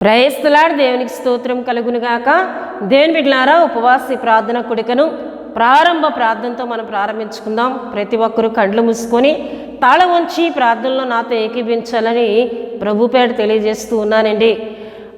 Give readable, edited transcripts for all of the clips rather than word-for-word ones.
Praise the lord. దేవునికి స్తోత్రం కలుగునుగాక. దేవుని బిడ్డలారా, ఉపవాస ప్రార్థన కూడికను ప్రారంభ ప్రార్థనతో మనం ప్రారంభించుకుందాం. ప్రతి ఒక్కరూ కళ్ళు మూసుకొని తాళ వంచి ప్రార్థనలో నాతో ఏకీభించాలని ప్రభు పేరు తెలియజేస్తూ ఉన్నానండి.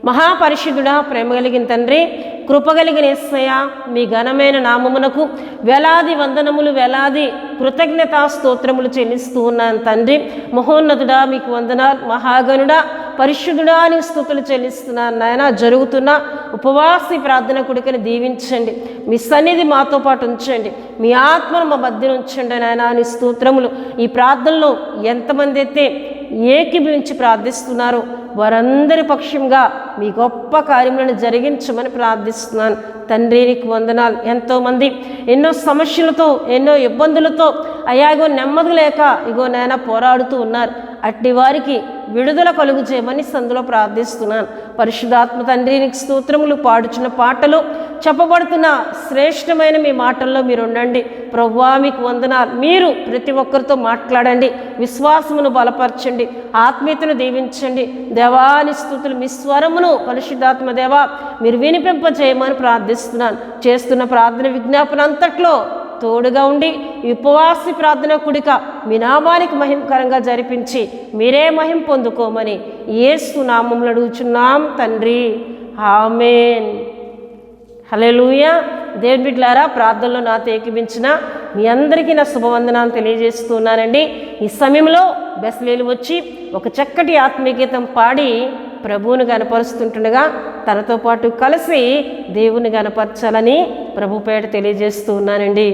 మహాపరిశుద్ధుడా, ప్రేమ కలిగిన తండ్రి, కృపగలిగిన యేసయ్య, మీ ఘనమైన నామమునకు వేలాది వందనములు, వేలాది కృతజ్ఞతా స్తోత్రములు చెల్లిస్తూ ఉన్నాను తండ్రి. మహోన్నతుడా, మీకు వందనాలు. మహాగణుడా, పరిశుద్ధుడా అని స్తుతులు చెల్లిస్తున్నాను నాయన. జరుగుతున్న ఉపవాసి ప్రార్థన కూడికని దీవించండి. మీ సన్నిధి మాతో పాటు ఉంచండి. మీ ఆత్మను మా మధ్యన ఉంచండి నాయన అని స్తోత్రములు. ఈ ప్రార్థనలో ఎంతమంది అయితే ఏకీభవించి ప్రార్థిస్తున్నారో వారందరి పక్షంగా మీ గొప్ప కార్యములను జరిగించమని ప్రార్థిస్తున్నాను తండ్రి. నీకు వందనాలు. ఎంతోమంది ఎన్నో సమస్యలతో, ఎన్నో ఇబ్బందులతో అయాగో నెమ్మది లేక ఇగో నాయన పోరాడుతూ ఉన్నారు. అట్టి వారికి విడుదల కలుగు చేయమని సందులో ప్రార్థిస్తున్నాను. పరిశుద్ధాత్మ తండ్రి, నీకు స్తోత్రములు. పాడుచున్న పాటలు, చెప్పబడుతున్న శ్రేష్టమైన మీ మాటల్లో మీరు ఉండండి ప్రభువా. మీకు వందనాలు. మీరు ప్రతి ఒక్కరితో మాట్లాడండి, విశ్వాసమును బలపరచండి, ఆత్మీయతను దీవించండి. దేవాని స్తుతులు. మీ స్వరమును పరిశుద్ధాత్మ దేవా మీరు వినిపింపజేయమని ప్రార్థిస్తున్నాను. చేస్తున్న ప్రార్థన విజ్ఞాపన అంతట్లో తోడుగా ఉండి ఈ ఉపవాసి ప్రార్థన కూడిక మీ నామానికి మహిమకరంగా జరిపించి మీరే మహిమ పొందుకోమని యేసు నామములో అడుగుచున్నాం తండ్రి. ఆమేన్. హల్లెలూయా. దేవుని బిడ్డలారా, ప్రార్థనలో నాతో ఏకీభించిన మీ అందరికీ నా శుభవందనాలు తెలియజేస్తున్నానండి. ఈ సమయంలో బెస్లేలు వచ్చి ఒక చక్కటి ఆత్మీయ గీతం పాడి ప్రభువుని గనపరుస్తుంటుండగా తనతో పాటు కలిసి దేవుని గనపరచాలని ప్రభు పేట తెలియజేస్తూ ఉన్నానండి.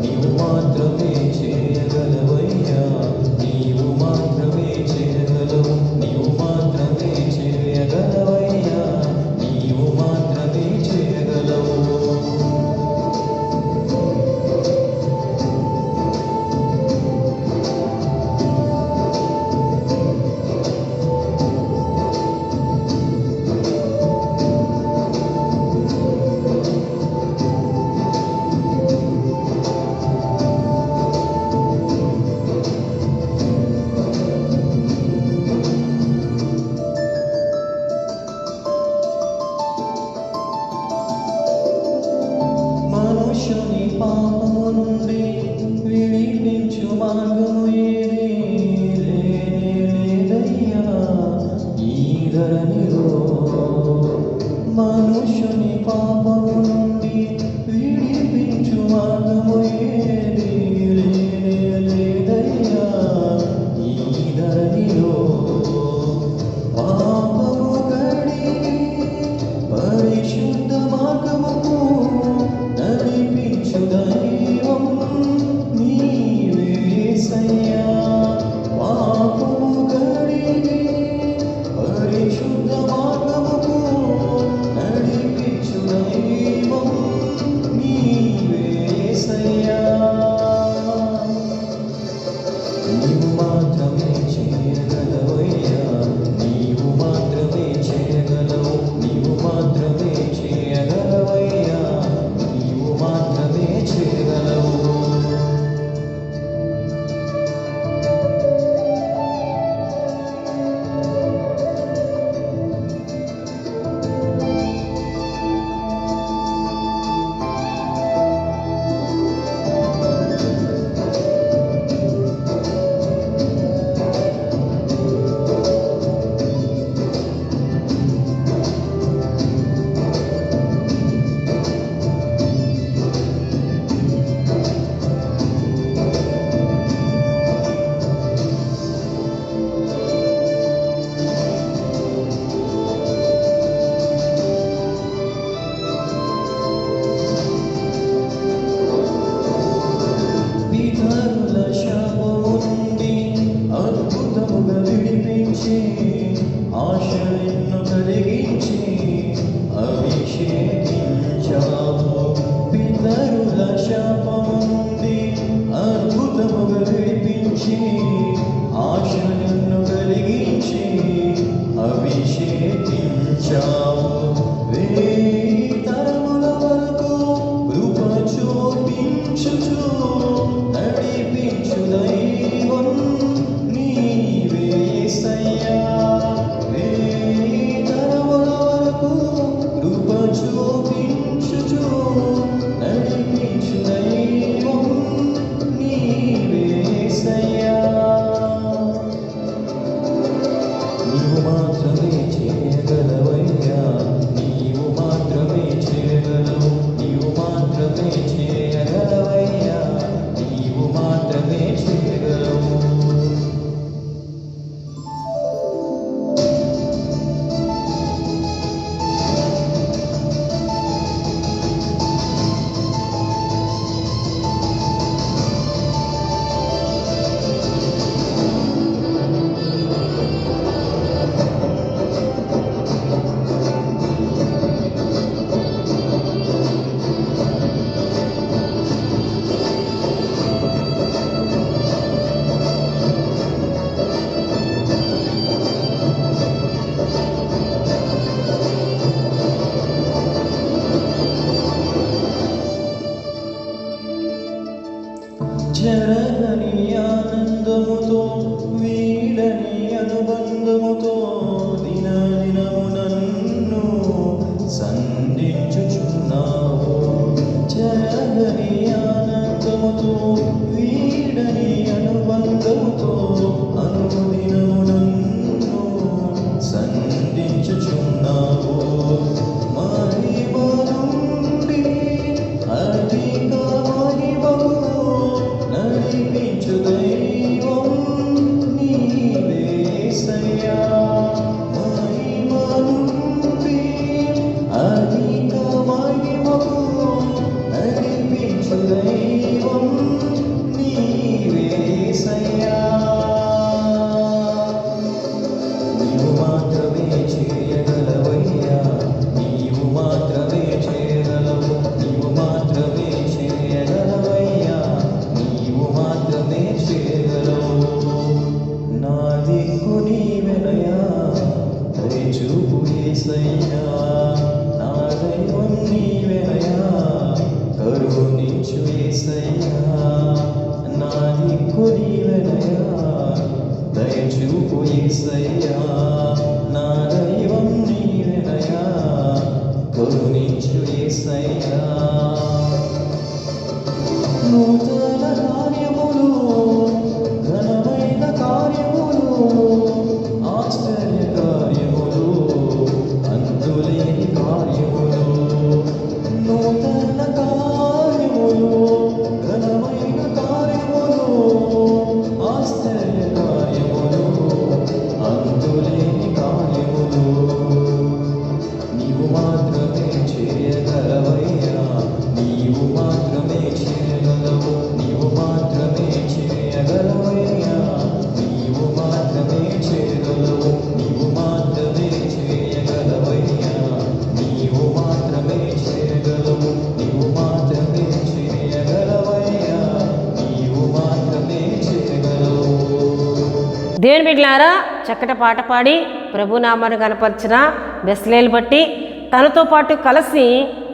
నీ జరగని ఆనందముతో వీడని అనుబంధముతో దినదినము నన్ను సంధించుచున్నావు. జరగని ఆనందముతో వీడని అనుబంధముతో అనుదినము నన్ను సంధించుచున్నావు. మహిమ నుండి అధిక మహిమకు నడిపించు దైవం నీవేసయ్యా. మహిమ నుండి అధిక మహిమకు నడిపించు దైవం నీవేసయ్యా. నీవు మాత్రమే చేయగలవయ్యా, నీవు మాత్రమే చేయగలవు, నీవు మాత్రమే చేయగలవయ్యా, నీవు మాత్రమే చేయగలవు. నా దిక్కు నీవెనయ్యా, దయచూపు యేసయ్యా. నా దైవం నీవెనయ్యా, కరుణించు యేసయ్యా. నా దిక్కు నీవెనయ్యా, దయచూపు యేసయ్యా. నా దైవం నీవెనయ్యా, కరుణించు యేసయ్యా. నూతన కార్యములు, ఘనమైన కార్యములు, ఆశ్చర్య కార్యములు, అంతులేని కార్యములు. నూతన కార్యములు, ఘనమైన కార్యములు, ఆశ్చర్య కార్యములు, అంతులేని కార్యములు. నీవు మాత్రమే చేయగలవయ్యా, నీవు మాత్రమే చేయగలవు, నీవు మాత్రమే చేయగలవయ్యా, నీవు మాత్రమే చేయగలవు, నీవు మాత్రమే చేయగలవయ్యా, నీవు మాత్రమే చేయగలవు, నీవు మాత్రమే చేయగలవయ్యా, నీవు మాత్రమే చేయగలవు. దేవుని బిడ్డలారా, చక్కటి పాట పాడి ప్రభునామాన్ని కనపరిచిన బెస్లేలు బట్టి తనతో పాటు కలిసి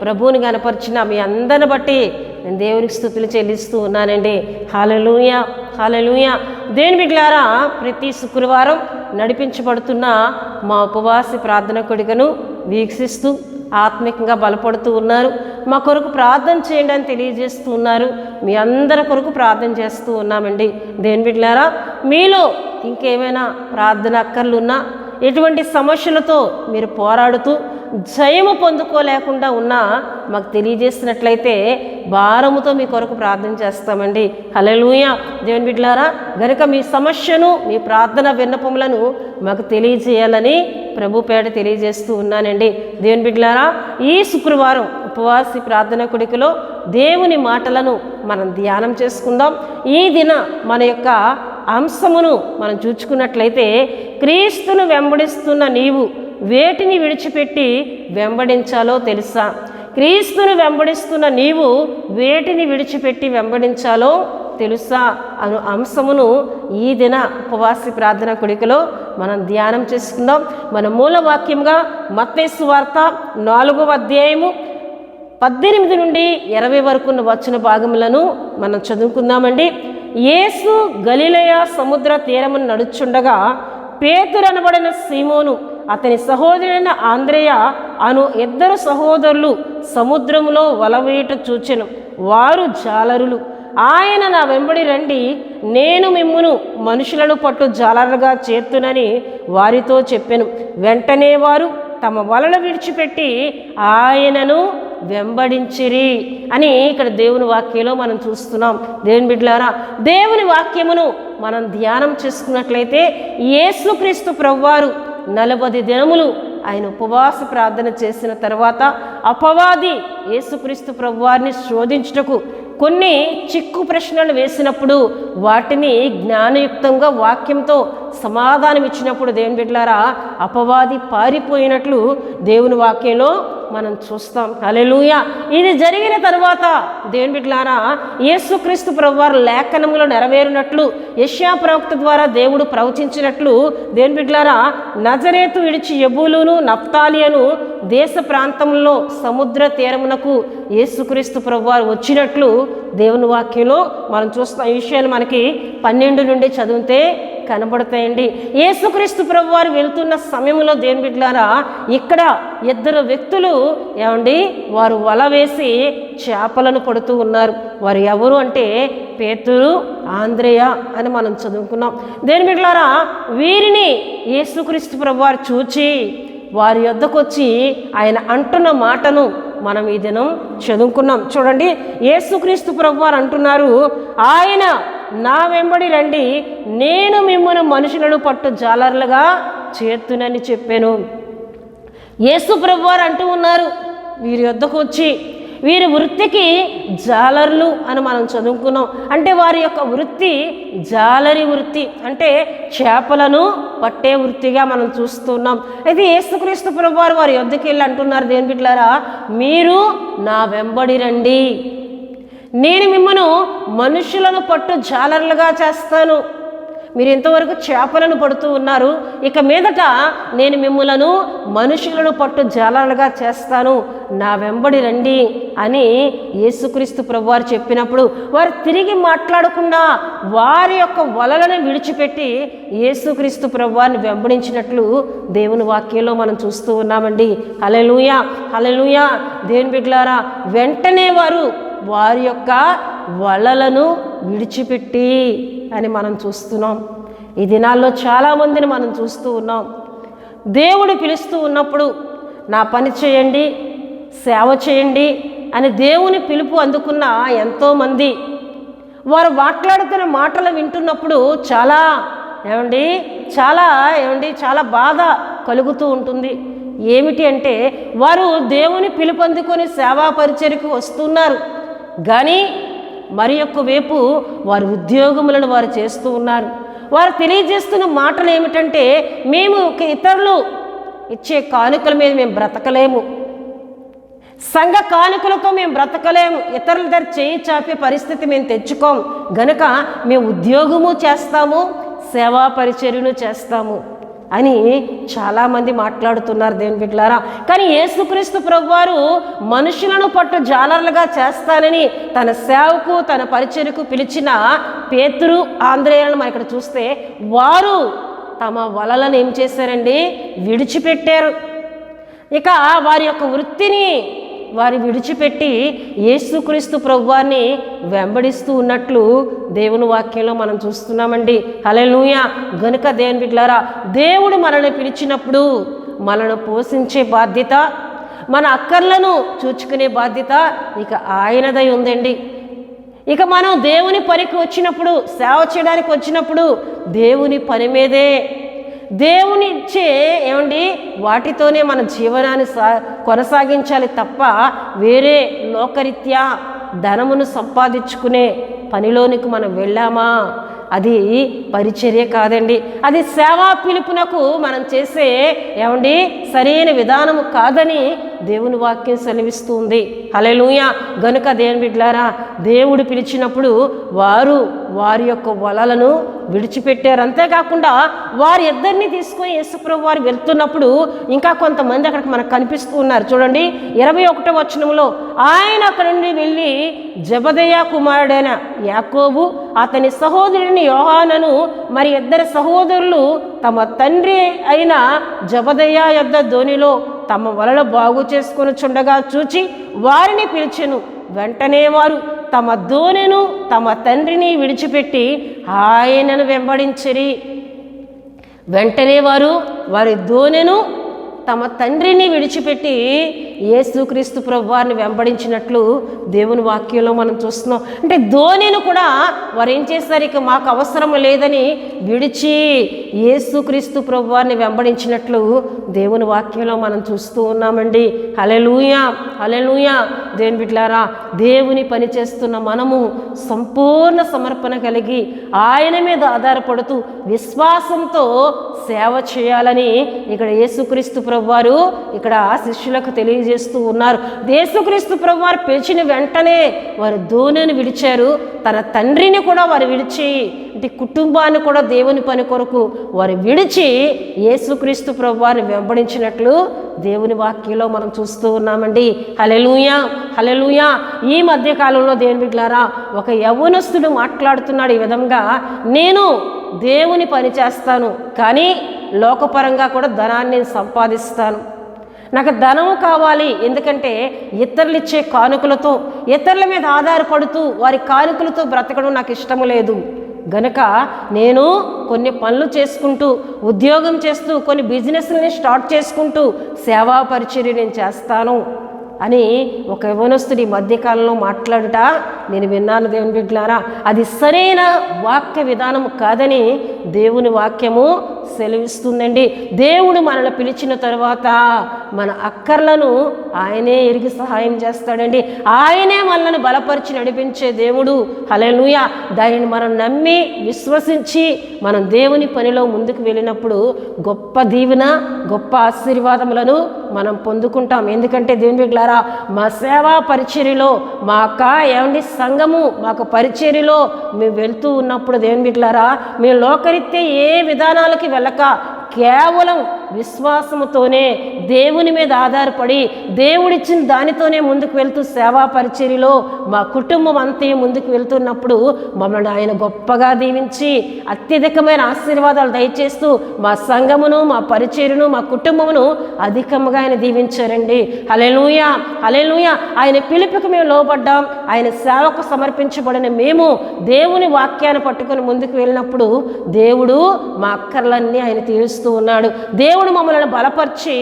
ప్రభువుని కనపరిచిన మీ అందరిని బట్టి నేను దేవునికి స్తుతులు చెల్లిస్తూ ఉన్నానండి. హల్లెలూయా, హల్లెలూయా. దేవుని బిడ్డలారా, ప్రతి శుక్రవారం నడిపించబడుతున్న మా ఉపవాస ప్రార్థన కొడుకను వీక్షిస్తూ ఆత్మికంగా బలపడుతూ ఉన్నారు. మా కొరకు ప్రార్థన చేయండి అని తెలియజేస్తూ ఉన్నారు. మీ అందరి కొరకు ప్రార్థన చేస్తూ ఉన్నామండి. దేవుని బిడ్డలారా, మీలో ఇంకేమైనా ప్రార్థన అక్కర్లున్నా, ఎటువంటి సమస్యలతో మీరు పోరాడుతూ జయము పొందుకోలేకుండా ఉన్నా మాకు తెలియజేసినట్లయితే భారముతో మీ కొరకు ప్రార్థన చేస్తామండి. హల్లెలూయా. దేవుని బిడ్డలారా, గనుక మీ సమస్యను, మీ ప్రార్థన విన్నపములను మాకు తెలియజేయాలని ప్రభు పేట తెలియజేస్తూ ఉన్నానండి. దేవుని బిడ్డలారా, ఈ శుక్రవారం ఉపవాసి ప్రార్థన కొడుకులో దేవుని మాటలను మనం ధ్యానం చేసుకుందాం. ఈ దిన మన యొక్క అంశమును మనం చూచుకున్నట్లయితే, క్రీస్తును వెంబడిస్తున్న నీవు వేటిని విడిచిపెట్టి వెంబడించాలో తెలుసా? క్రీస్తును వెంబడిస్తున్న నీవు వేటిని విడిచిపెట్టి వెంబడించాలో తెలుసా అను అంశమును ఈ దిన ఉపవాస ప్రార్థన కొడుకులో మనం ధ్యానం చేసుకుందాం. మన మూల వాక్యంగా మత్తయి సువార్త 4వ అధ్యాయము 18 నుండి 20 వరకు ఉన్న వచన భాగములను మనం చదువుకుందామండి. యేసు గలిలయ సముద్ర తీరమును నడుచుండగా పేతురు అనబడిన సీమోను, అతని సహోదరుడైన ఆంద్రేయ అను 2 సహోదరులు సముద్రములో వలవేట చూచెను. వారు జాలరులు. ఆయన, నా వెంబడి రండి, నేను మిమ్మును మనుషులను పట్టు జాలరుగా చేర్తునని వారితో చెప్పెను. వెంటనే వారు తమ వలలు విడిచిపెట్టి ఆయనను వెంబడించిరి అని ఇక్కడ దేవుని వాక్యంలో మనం చూస్తున్నాం. దేవుని బిడ్డలారా, దేవుని వాక్యమును మనం ధ్యానం చేసుకున్నట్లయితే యేసుక్రీస్తు ప్రభువారు 40 దినములు ఆయన ఉపవాస ప్రార్థన చేసిన తర్వాత అపవాది యేసుక్రీస్తు ప్రభువారిని శోధించుటకు కొన్ని చిక్కు ప్రశ్నలు వేసినప్పుడు వాటిని జ్ఞానయుక్తంగా వాక్యంతో సమాధానం ఇచ్చినప్పుడు దేవుని బిడ్డలారా, అపవాది పారిపోయినట్లు దేవుని వాక్యంలో మనం చూస్తాం. హల్లెలూయా. ఇది జరిగిన తర్వాత దేవుని బిడ్డలారా, యేసుక్రీస్తు ప్రభువారు లేఖనములో నెరవేరినట్లు యెషయా ప్రవక్త ద్వారా దేవుడు ప్రవచించినట్లు దేవుని బిడ్డలారా, నజరేతు విడిచి యెబూలూను నఫ్తాలి అను దేశ ప్రాంతంలో సముద్ర తీరమునకు యేసుక్రీస్తు ప్రభువారు వచ్చినట్లు దేవుని వాక్యంలో మనం చూస్తాం. ఈ విషయాలు మనకి 12 నుండి చదివితే కనబడతాయండి. యేసుక్రీస్తు ప్రభువారు వెళ్తున్న సమయంలో దేవుని బిడ్డలారా, ఇక్కడ 2 వ్యక్తులు వారు వల వేసి చేపలను పడుతూ ఉన్నారు. వారు ఎవరు అంటే పేతురు, ఆంద్రేయ అని మనం చదువుకున్నాం. దేవుని బిడ్డలారా, వీరిని యేసుక్రీస్తు ప్రభువారు చూచి వారి యొద్దకు వచ్చి ఆయన అంటున్న మాటను మనం ఈ దినం చదువుకున్నాం. చూడండి, యేసుక్రీస్తు ప్రభువారు అంటున్నారు, ఆయన నా వెంబడి రండి, నేను మిమ్మల్ని మనుషులను పట్టు జాలర్లుగా చేస్తునని చెప్పాను. యేసు ప్రభువారు అంటూ ఉన్నారు, వీరి యొద్దకు వచ్చి వీరి వృత్తికి జాలర్లు అని మనం చదువుకున్నాం. అంటే వారి యొక్క వృత్తి జాలరి వృత్తి, అంటే చేపలను పట్టే వృత్తిగా మనం చూస్తున్నాం. అయితే యేసుక్రీస్తు ప్రభువారు వారి యొద్దకు వెళ్ళి అంటున్నారు, దేవుని బిడ్డలారా, మీరు నా వెంబడి రండి, నేను మిమ్మను మనుషులను పట్టు జాలర్లుగా చేస్తాను. మీరు ఇంతవరకు చేపలను పడుతూ ఉన్నారు, ఇక మీదట నేను మిమ్ములను మనుషులను పట్టు జాలర్లుగా చేస్తాను, నా వెంబడి రండి అని యేసుక్రీస్తు ప్రభువారు చెప్పినప్పుడు వారు తిరిగి మాట్లాడకుండా వారి యొక్క వలలను విడిచిపెట్టి యేసుక్రీస్తు ప్రభువారిని వెంబడించినట్లు దేవుని వాక్యంలో మనం చూస్తూ ఉన్నామండి. హల్లెలూయా, హల్లెలూయా. దేవుని బిడ్డలారా, వెంటనే వారి యొక్క వలలను విడిచిపెట్టి అని మనం చూస్తున్నాం. ఈ దినాల్లో చాలామందిని మనం చూస్తూ ఉన్నాం. దేవుడు పిలుస్తూ ఉన్నప్పుడు నా పని చేయండి, సేవ చేయండి అని దేవుని పిలుపు అందుకున్న ఎంతోమంది వారు మాట్లాడుతున్న మాటలు వింటున్నప్పుడు చాలా బాధ కలుగుతూ ఉంటుంది. ఏమిటి అంటే, వారు దేవుని పిలుపు అందుకొని సేవా పరిచర్యకు వస్తున్నారు, కానీ మరి యొక్క వైపు వారి ఉద్యోగములను వారు చేస్తూ ఉన్నారు. వారు తెలియజేస్తున్న మాటలు ఏమిటంటే, మేము ఇతరులు ఇచ్చే కానుకల మీద మేము బ్రతకలేము, సంఘ కానుకలతో మేము బ్రతకలేము, ఇతరుల దగ్గర చేయి చాపే పరిస్థితి మేము తెచ్చుకోము, గనుక మేము ఉద్యోగము చేస్తాము, సేవా పరిచర్యను చేస్తాము అని చాలామంది మాట్లాడుతున్నారు దేవుని బిడ్డలారా. కానీ యేసుక్రీస్తు ప్రభువారు మనుషులను పట్టు జాలర్లుగా చేస్తానని తన సేవకు తన పరిచర్యకు పిలిచిన పేతురు, ఆంద్రేయులను మనం ఇక్కడ చూస్తే వారు తమ వలలను ఏం చేశారండి, విడిచిపెట్టారు. ఇక వారి యొక్క వృత్తిని వారు విడిచిపెట్టి యేసుక్రీస్తు ప్రభువారిని వెంబడిస్తూ ఉన్నట్లు దేవుని వాక్యంలో మనం చూస్తున్నామండి. హల్లెలూయా. గనుక దేవుని బిడ్డలారా, దేవుడు మనల్ని పిలిచినప్పుడు మనల్ని పోషించే బాధ్యత, మన అక్కర్లను చూచుకునే బాధ్యత ఇక ఆయనదై ఉందండి. ఇక మనం దేవుని పనికి వచ్చినప్పుడు, సేవ చేయడానికి వచ్చినప్పుడు దేవుని పని మీదే, దేవుని ఇచ్చే వాటితోనే మన జీవనాన్ని కొనసాగించాలి తప్ప వేరే లోకరీత్యా ధనమును సంపాదించుకునే పనిలోనికి మనం వెళ్ళామా, అది పరిచర్య కాదండి. అది సేవా పిలుపునకు మనం చేసే సరైన విధానము కాదని దేవుని వాక్యం సెలవిస్తుంది. హల్లెలూయా. గనుక దేవుని బిడ్డలారా, దేవుడు పిలిచినప్పుడు వారి యొక్క వలలను విడిచిపెట్టారు. అంతేకాకుండా వారి ఇద్దరిని తీసుకొని యేసుప్రభు వారు వెళ్తున్నప్పుడు ఇంకా కొంతమంది అక్కడికి మనకు కనిపిస్తూ ఉన్నారు. చూడండి, 21వ వచనంలో ఆయన అక్కడ నుండి వెళ్ళి జెబెదయి కుమారుడైన యాకోబు, అతని సహోదరుని యోహానను, మరి 2 సహోదరులు తమ తండ్రి అయిన జెబెదయి యొద్ద దోణిలో తమ వలలు బాగు చేసుకొని చుండగా చూచి వారిని పిలిచెను. వెంటనే వారు తమ దోణెను తమ తండ్రిని విడిచిపెట్టి ఆయనను వెంబడించిరి. వెంటనే వారి దోణెను తమ తండ్రిని విడిచిపెట్టి యేసుక్రీస్తు ప్రభువారిని వెంబడించినట్లు దేవుని వాక్యంలో మనం చూస్తున్నాం. అంటే దోణిని కూడా వారు ఏం చేస్తారు, ఇక మాకు అవసరం లేదని విడిచి యేసుక్రీస్తు ప్రభువారిని వెంబడించినట్లు దేవుని వాక్యంలో మనం చూస్తూ ఉన్నామండి. హల్లెలూయా, హల్లెలూయా. దేవుని బిడ్డలారా, దేవుని పని చేస్తున్న మనము సంపూర్ణ సమర్పణ కలిగి ఆయన మీద ఆధారపడుతూ విశ్వాసంతో సేవ చేయాలని ఇక్కడ యేసుక్రీస్తు ప్రభువారు ఇక్కడ శిష్యులకు తెలియజేస్తూ ఉన్నారు. యేసుక్రీస్తు ప్రభువారు పిలిచిన వెంటనే వారు దోణిని విడిచారు. తన తండ్రిని కూడా వారు విడిచి, అంటే కుటుంబాన్ని కూడా దేవుని పని కొరకు వారు విడిచి యేసుక్రీస్తు ప్రభువారిని వెంబడించినట్లు దేవుని వాక్యంలో మనం చూస్తూ ఉన్నామండి. హల్లెలూయా, హల్లెలూయా. ఈ మధ్యకాలంలో దేవుని బిడ్డలారా, ఒక యవ్వనస్తుడు మాట్లాడుతున్నాడు ఈ విధంగా, నేను దేవుని పని చేస్తాను కానీ లోకపరంగా కూడా ధనాన్ని సంపాదిస్తాను. నాకు ధనము కావాలి, ఎందుకంటే ఇతరులు ఇచ్చే కానుకలతో, ఇతరుల మీద ఆధారపడుతూ వారి కానుకలతో బ్రతకడం నాకు ఇష్టము లేదు. గనుక నేను కొన్ని పనులు చేసుకుంటూ, ఉద్యోగం చేస్తూ, కొన్ని బిజినెస్ని స్టార్ట్ చేసుకుంటూ సేవా పరిచర్య నేను చేస్తాను అని ఒక యవ్వనస్తుడి మధ్యకాలంలో మాట్లాడుట నేను విన్నాను. దేవుని బిడ్డలారా, అది సరైన వాక్య విధానం కాదని దేవుని వాక్యము సెలవిస్తుందండి. దేవుడు మనల్ని పిలిచిన తర్వాత మన అక్కర్లను ఆయనే ఎరిగి సహాయం చేస్తాడండి. ఆయనే మనల్ని బలపరిచి నడిపించే దేవుడు. హల్లెలూయా. దానిని మనం నమ్మి విశ్వసించి మనం దేవుని పనిలో ముందుకు వెళ్ళినప్పుడు గొప్ప దీవెన, గొప్ప ఆశీర్వాదములను మనం పొందుకుంటాం. ఎందుకంటే దేవుని బిడ్డలారా, మా సేవా పరిచర్యలో మా సంఘము మాకు పరిచర్యలో మేము వెళ్తూ ఉన్నప్పుడు దేవుని బిడ్డలారా, మేము లోకరీత్యా ఏ విధానాలకి వెళ్ళక కేవలం విశ్వాసముతోనే దేవుని మీద ఆధారపడి దేవుడిచ్చిన దానితోనే ముందుకు వెళ్తూ సేవా పరిచర్యలో మా కుటుంబం అంతే ముందుకు వెళ్తున్నప్పుడు మమ్మల్ని ఆయన గొప్పగా దీవించి అత్యధికమైన ఆశీర్వాదాలు దయచేస్తూ మా సంఘమును, మా పరిచర్యను, మా కుటుంబమును అధికంగా ఆయన దీవించారండి. హల్లెలూయా, హల్లెలూయా. ఆయన పిలుపుకి మేము లోబడ్డాం. ఆయన సేవకు సమర్పించబడిన మేము దేవుని వాక్యాన్ని పట్టుకొని ముందుకు వెళ్ళినప్పుడు దేవుడు మా అక్కర్లన్నీ ఆయన తీరుస్తూ ఉన్నాడు. దేవుడు మమ్మల్ని బలపరిచి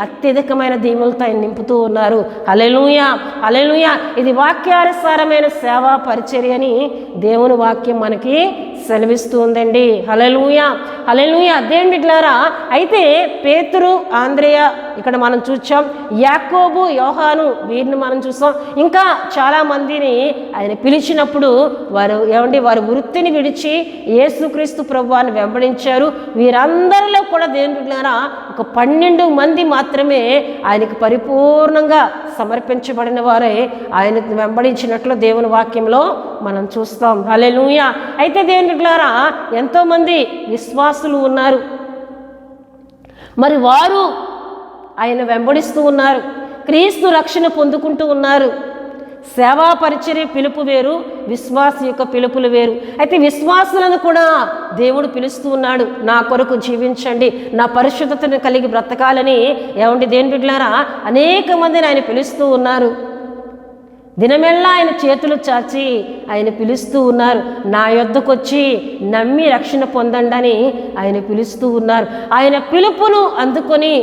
అత్యధికమైన దీవులతో ఆయన నింపుతూ ఉన్నారు. హల్లెలూయా, హల్లెలూయా. ఇది వాక్యానుసారమైన సేవా పరిచర్య అని దేవుని వాక్యం మనకి సెలవిస్తూ ఉందండి. హల్లెలూయా, హల్లెలూయా. దేవుని బిడ్డలారా, అయితే పేతురు, ఆంద్రేయ ఇక్కడ మనం చూసాం, యాకోబు, యోహాను వీరిని మనం చూసాం. ఇంకా చాలా మందిని ఆయన పిలిచినప్పుడు వారి వృత్తిని విడిచి యేసుక్రీస్తు ప్రభువాన్ని వెంబడించారు. వీరందరిలో కూడా దేవుని బిడ్డలారా ఒక 12 మంది మాత్రమే ఆయనకు పరిపూర్ణంగా సమర్పించబడిన వారే ఆయన వెంబడించినట్లు దేవుని వాక్యంలో మనం చూస్తాం. హల్లెలూయా. అయితే దేవుని బిడ్డలారా, ఎంతోమంది విశ్వాసులు ఉన్నారు, మరి వారు ఆయన వెంబడిస్తూ ఉన్నారు, క్రీస్తు రక్షణ పొందుకుంటూ ఉన్నారు. సేవా పరిచర్య పిలుపు వేరు, విశ్వాస యొక్క పిలుపులు వేరు. అయితే విశ్వాసులను కూడా దేవుడు పిలుస్తూ ఉన్నాడు, నా కొరకు జీవించండి, నా పరిశుద్ధతను కలిగి బ్రతకాలని. దేవుని బిడ్డలారా, అనేక మందిని ఆయన పిలుస్తూ ఉన్నారు. దినమెల్లా ఆయన చేతులు చాచి ఆయన పిలుస్తూ ఉన్నారు. నా యొద్దకు వచ్చి నమ్మి రక్షణ పొందండి అని ఆయన పిలుస్తూ ఉన్నారు. ఆయన పిలుపును అందుకొని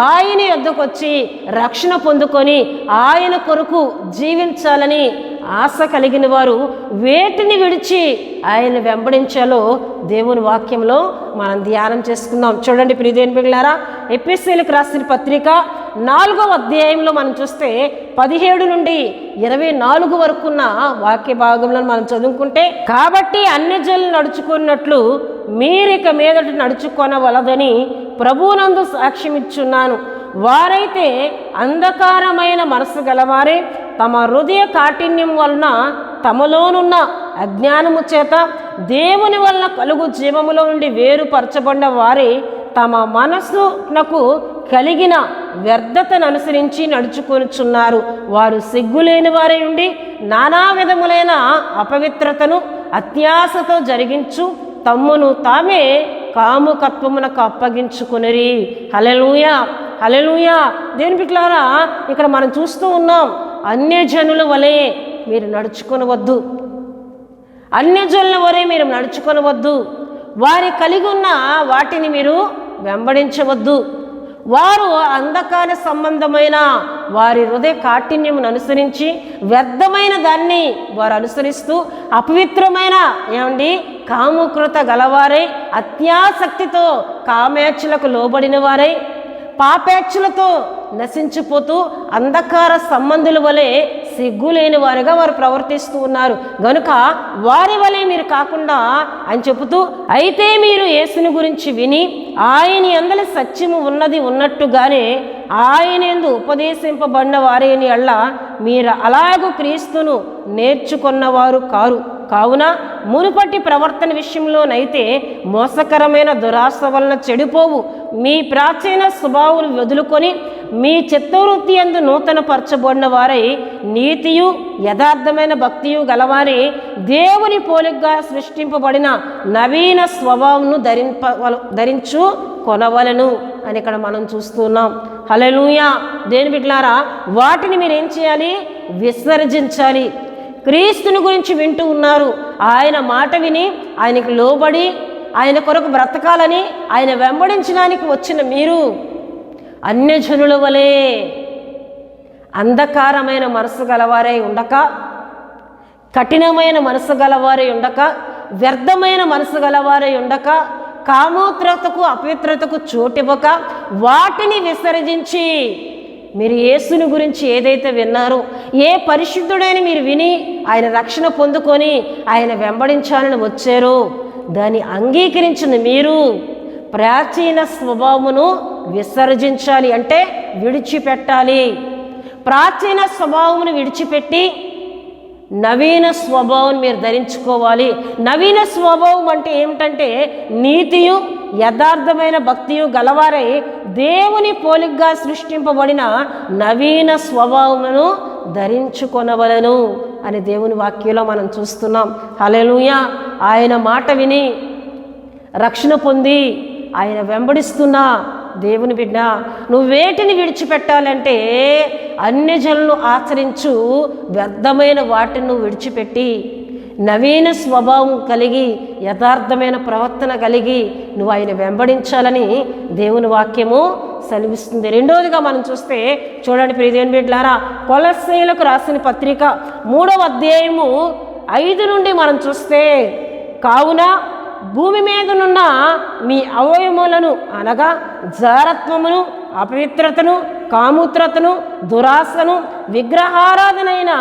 ఆయన యొద్దకు వచ్చి రక్షణ పొందుకొని ఆయన కొరకు జీవించాలని ఆశ కలిగిన వారు వేటిని విడిచి ఆయన వెంబడించాలో దేవుని వాక్యంలో మనం ధ్యానం చేసుకుందాం. చూడండి ప్రియదేవుని బిడ్డలారా, ఎఫెసీయులకు రాసిన పత్రిక 4వ అధ్యాయంలో మనం చూస్తే 17 నుండి 24 వరకు ఉన్న వాక్య భాగంలో మనం చదువుకుంటే, కాబట్టి అన్యజనులు నడుచుకున్నట్లు మీరిక మీదట నడుచుకొనవలదని ప్రభువునందు సాక్ష్యం ఇచ్చున్నాను. వారైతే అంధకారమైన మనసు గలవారే, తమ హృదయ కాఠిన్యం వలన తమలోనున్న అజ్ఞానము చేత దేవుని వలన కలుగు జీవములో నుండి వేరుపరచబడిన వారే తమ మనస్సునకు కలిగిన వ్యర్థతను అనుసరించి నడుచుకొనుచున్నారు. వారు సిగ్గులేని వారై ఉండి నానా విధములైన అపవిత్రతను అత్యాశతో జరిగించు తమ్మును తామే కాముకత్వమునకు అప్పగించుకొనిరి. హల్లెలూయా, హల్లెలూయా. దేవుని బిడ్డలారా, ఇక్కడ మనం చూస్తూ ఉన్నాం, అన్యజనుల వలె మీరు నడుచుకొనవద్దు, అన్యజనుల వలె మీరు నడుచుకొనవద్దు. వారి కలిగి ఉన్న వాటిని మీరు వెంబడించవద్దు. వారు అంధకార సంబంధమైన వారి హృదయ కాఠిన్యమును అనుసరించి వ్యర్థమైన దాన్ని వారు అనుసరిస్తూ అపవిత్రమైన కాముకృత గలవారై అత్యాసక్తితో కామేచ్ఛలకు లోబడిన వారై పాపేచ్ఛలతో నశించిపోతూ అంధకార సంబంధుల వలె సిగ్గులేని వారుగా వారు ప్రవర్తిస్తూ ఉన్నారు. గనుక వారి వలె మీరు కాకుండా అని చెబుతూ, అయితే మీరు యేసుని గురించి విని ఆయన యందలి సత్యము ఉన్నది ఉన్నట్టుగానే ఆయన యందు ఉపదేశింపబడిన వారేని అళ్ళ మీరు అలాగూ క్రీస్తును నేర్చుకున్నవారు కావున మునుపటి ప్రవర్తన విషయంలోనైతే మోసకరమైన దురాశ వలన చెడిపోవు మీ ప్రాచీన స్వభావాలు వదులుకొని మీ చిత్తవృత్తి యందు నూతన పరచబడిన వారై నీతియు యథార్థమైన భక్తియు గలవారి దేవుని పోలికగా సృష్టింపబడిన నవీన స్వభావంను ధరించు కొనవలను అని ఇక్కడ మనం చూస్తున్నాం. హల్లెలూయా. దేని బిడ్డలారా, వాటిని మీరు ఏం చేయాలి? విసర్జించాలి. క్రీస్తుని గురించి వింటూ ఉన్నారు. ఆయన మాట విని ఆయనకు లోబడి ఆయన కొరకు బ్రతకాలని ఆయన వెంబడించడానికి వచ్చిన మీరు అన్యజనుల వలె అంధకారమైన మనసు గలవారై ఉండక, కఠినమైన మనసు గలవారై ఉండక, వ్యర్థమైన మనసు గలవారై ఉండక, కామోత్రతకు అపవిత్రతకు చోటివ్వక వాటిని విసర్జించి మీరు యేసుని గురించి ఏదైతే విన్నారో, ఏ పరిశుద్ధుడైన మీరు విని ఆయన రక్షణ పొందుకొని ఆయన వెంబడించాలని వచ్చారో దాన్ని అంగీకరించిన మీరు ప్రాచీన స్వభావమును విసర్జించాలి. అంటే విడిచిపెట్టాలి. ప్రాచీన స్వభావమును విడిచిపెట్టి నవీన స్వభావం మీరు ధరించుకోవాలి. నవీన స్వభావం అంటే ఏమిటంటే నీతియు యథార్థమైన భక్తియు గలవారై దేవుని పోలికగా సృష్టింపబడిన నవీన స్వభావమును ధరించుకొనవలను అని దేవుని వాక్యంలో మనం చూస్తున్నాం. హల్లెలూయా. ఆయన మాట విని రక్షణ పొంది ఆయన వెంబడిస్తున్నా దేవుని బిడ్డ, నువ్వు వేటిని విడిచిపెట్టాలంటే అన్యజనులు ఆచరించు వ్యర్థమైన వాటిని నువ్వు విడిచిపెట్టి నవీన స్వభావం కలిగి యథార్థమైన ప్రవర్తన కలిగి నువ్వు ఆయన వెంబడించాలని దేవుని వాక్యము సెలవిస్తుంది. రెండవదిగా మనం చూస్తే చూడండి ప్రియ దేవుని బిడ్డలారా, కొలస్సీయులకు రాసిన పత్రిక 3వ అధ్యాయము 5 నుండి మనం చూస్తే, కావున భూమి మీదనున్న మీ అవయములను అనగా జారత్వమును, అపవిత్రతను, కామూత్రతను, దురాశను, విగ్రహారాధనైన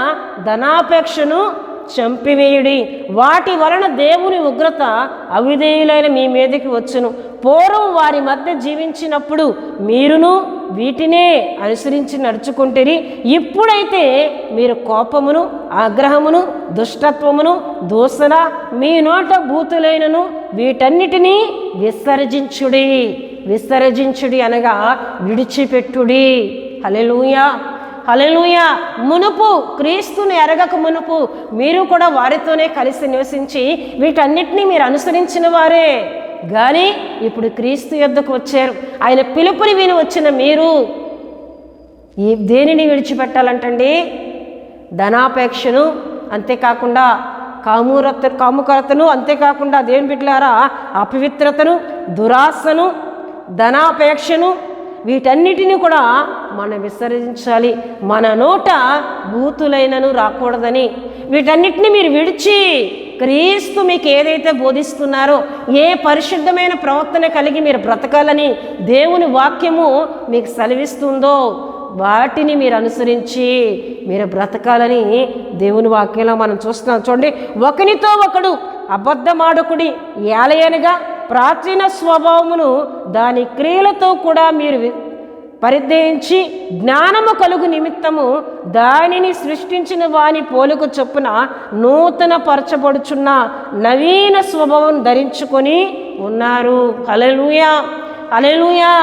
ధనాపేక్షను చంపివేయుడి. వాటి వలన దేవుని ఉగ్రత అవిధేయులైన మీ మీదకి వచ్చును. పూర్వం వారి మధ్య జీవించినప్పుడు మీరును వీటినే అనుసరించి నడుచుకుంటేరి. ఇప్పుడైతే మీరు కోపమును, ఆగ్రహమును, దుష్టత్వమును, దూషణ మీ నోట బూతులైనను వీటన్నిటినీ విసర్జించుడి అనగా విడిచిపెట్టుడి. హల్లెలూయా. హల్లెలూయా. మునుపు క్రీస్తుని ఎరగక మునుపు మీరు కూడా వారితోనే కలిసి నివసించి వీటన్నిటినీ మీరు అనుసరించిన వారే. కానీ ఇప్పుడు క్రీస్తు యొద్దకు వచ్చారు. ఆయన పిలుపుని విని వచ్చిన మీరు ఈ దేనిని విడిచిపెట్టాలంటండి? ధనాపేక్షను, అంతేకాకుండా కాముకరతను, అంతేకాకుండా దేవుని బిడ్డలారా అపవిత్రతను, దురాశను, ధనాపేక్షను వీటన్నిటిని కూడా మనం విసర్జించాలి. మన నోట బూతులైనను రాకూడదని వీటన్నిటిని మీరు విడిచి క్రీస్తు మీకు ఏదైతే బోధిస్తున్నారో, ఏ పరిశుద్ధమైన ప్రవర్తన కలిగి మీరు బ్రతకాలని దేవుని వాక్యము మీకు సెలవిస్తుందో వాటిని మీరు అనుసరించి మీరు బ్రతకాలని దేవుని వాక్యంలో మనం చూస్తున్నాం. చూడండి, ఒకనితో ఒకడు అబద్ధమాడకుడి, ఏలయనగా ప్రాచీన స్వభావమును దాని క్రియలతో కూడా మీరు పరిధ్యయించి జ్ఞానము కలుగు నిమిత్తము దానిని సృష్టించిన వాని పోలిక చొప్పున నూతన పరచబడుచున్న నవీన స్వభావం ధరించుకొని ఉన్నారు. హల్లెలూయా. హల్లెలూయా.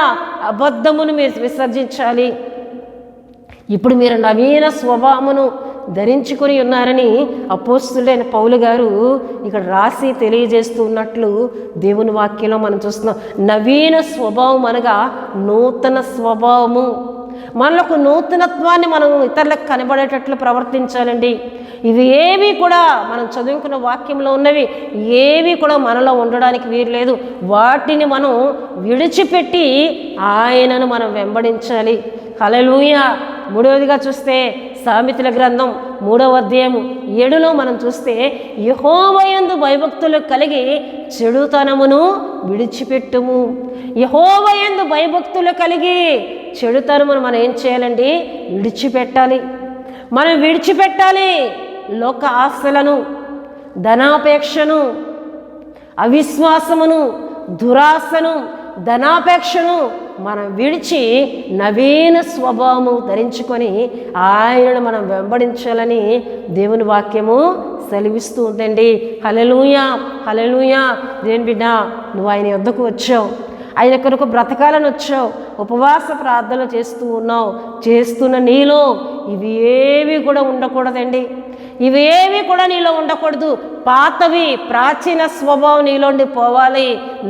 అబద్ధమును మీరు విసర్జించాలి. ఇప్పుడు మీరు నవీన స్వభావమును ధరించుకొని ఉన్నారని అపోస్తులైన పౌలు గారు ఇక్కడ రాసి తెలియజేస్తూ ఉన్నట్లు దేవుని వాక్యంలో మనం చూస్తున్నాం. నవీన స్వభావం అనగా నూతన స్వభావము. మనకు నూతనత్వాన్ని మనం ఇతరులకు కనబడేటట్లు ప్రవర్తించాలండి. ఇవి ఏవి కూడా మనం చదువుకున్న వాక్యంలో ఉన్నవి ఏవి కూడా మనలో ఉండడానికి వీలు లేదు. వాటిని మనం విడిచిపెట్టి ఆయనను మనం వెంబడించాలి. హల్లెలూయా. మూడవదిగా చూస్తే సామెతల గ్రంథం 3వ అధ్యాయము 7లో మనం చూస్తే, యెహోవాయందు భయభక్తులు కలిగి చెడుతనమును విడిచిపెట్టుము. యెహోవాయందు భయభక్తులు కలిగి చెడుతనమును మనం ఏం చేయాలండి? విడిచిపెట్టాలి. మనం విడిచిపెట్టాలి లోక ఆశలను, ధనాపేక్షను, అవిశ్వాసమును, దురాశను, ధనాపేక్షను మనం విడిచి నవీన స్వభావము ధరించుకొని ఆయనను మనం వెంబడించాలని దేవుని వాక్యము సెలవిస్తూ ఉందండి. హల్లెలూయా, హల్లెలూయా. దేవుని బిడ్డ, నువ్వు ఆయన యొద్దకు వచ్చావు, ఆయన కొరకు బ్రతకాలని వచ్చావు, ఉపవాస ప్రార్థనలు చేస్తూ ఉన్నావు. చేస్తున్న నీలో ఇవి ఏవి కూడా ఉండకూడదండి. ఇవేవి కూడా నీలో ఉండకూడదు. పాతవి, ప్రాచీన స్వభావం నీలోండి పోవాలి.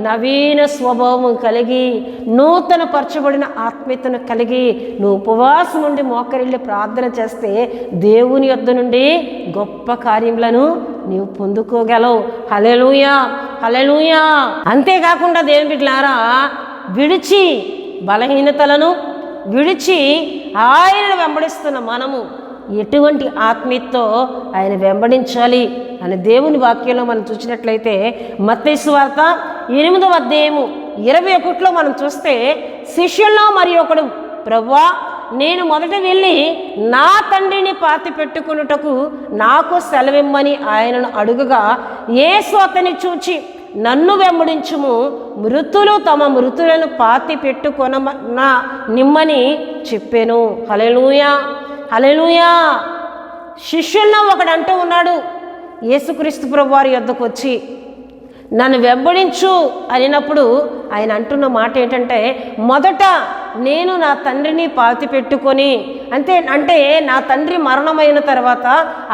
నవీన స్వభావం కలిగి, నూతన పరచబడిన ఆత్మీయతను కలిగి నువ్వు ఉపవాసం నుండి మోకరిల్లి ప్రార్థన చేస్తే దేవుని యొద్ద నుండి గొప్ప కార్యములను నీవు పొందుకోగలవు. హల్లెలూయా, హల్లెలూయా. అంతేకాకుండా దేవుని బిడ్డలారా, విడిచి బలహీనతలను విడిచి ఆయనను వెంబడిస్తున్న మనము ఎటువంటి ఆత్మీయతతో ఆయన వెంబడించాలి అని దేవుని వాక్యంలో మనం చూసినట్లయితే మత్తయి సువార్త 8వ అధ్యాయము 21లో మనం చూస్తే, శిష్యుల్లో మరి ఒకడు, ప్రభువా, నేను మొదట వెళ్ళి నా తండ్రిని పాతి పెట్టుకొనుటకు నాకు సెలవిమ్మని ఆయనను అడుగగా, యేసు అతని చూచి, నన్ను వెంబడించుము, మృతులు తమ మృతులను పాతి నిమ్మని చెప్పాను. హల్లెలూయా, హల్లెలూయా. శిష్యుల్లో ఒకడు అంటూ ఉన్నాడు, యేసుక్రీస్తు ప్రభువారి యొద్దకు వచ్చి నన్ను వెంబడించు అనినప్పుడు ఆయన అంటున్న మాట ఏంటంటే, మొదట నేను నా తండ్రిని పాతి పెట్టుకొని, అంటే నా తండ్రి మరణమైన తర్వాత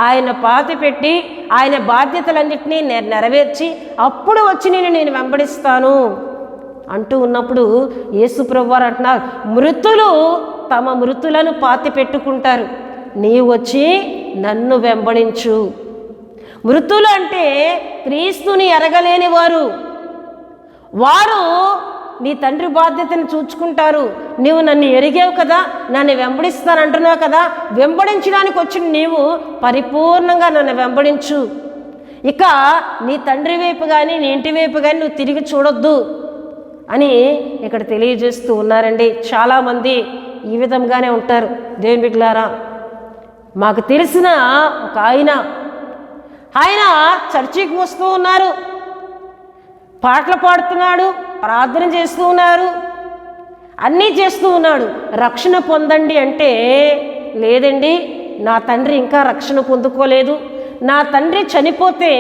ఆయన పాతి పెట్టి ఆయన బాధ్యతలన్నింటినీ నెరవేర్చి అప్పుడు వచ్చి నేను వెంబడిస్తాను అంటూ ఉన్నప్పుడు యేసు ప్రభువారు అంటున్నారు, మృతులు తమ మృతులను పాతి పెట్టుకుంటారు, నీవు వచ్చి నన్ను వెంబడించు. మృతులు అంటే క్రీస్తుని ఎరగలేని వారు. వారు నీ తండ్రి బాధ్యతను చూచుకుంటారు. నీవు నన్ను ఎరిగావు కదా, నన్ను వెంబడిస్తానంటున్నావు కదా, వెంబడించడానికి వచ్చిన నీవు పరిపూర్ణంగా నన్ను వెంబడించు. ఇక నీ తండ్రి వైపు కానీ నీ ఇంటి వైపు కానీ నువ్వు తిరిగి చూడొద్దు అని ఇక్కడ తెలియజేస్తూ ఉన్నారండి. చాలామంది ఈ విధంగానే ఉంటారు. దేవుని బిడ్డలారా, మాకు తెలిసిన ఒక ఆయన చర్చికి వస్తూ ఉన్నారు, పాటలు పాడుతున్నాడు, ప్రార్థన చేస్తూ ఉన్నారు, అన్నీ చేస్తూ ఉన్నాడు. రక్షణ పొందండి అంటే, లేదండి, నా తండ్రి ఇంకా రక్షణ పొందుకోలేదు, నా తండ్రి చనిపోతే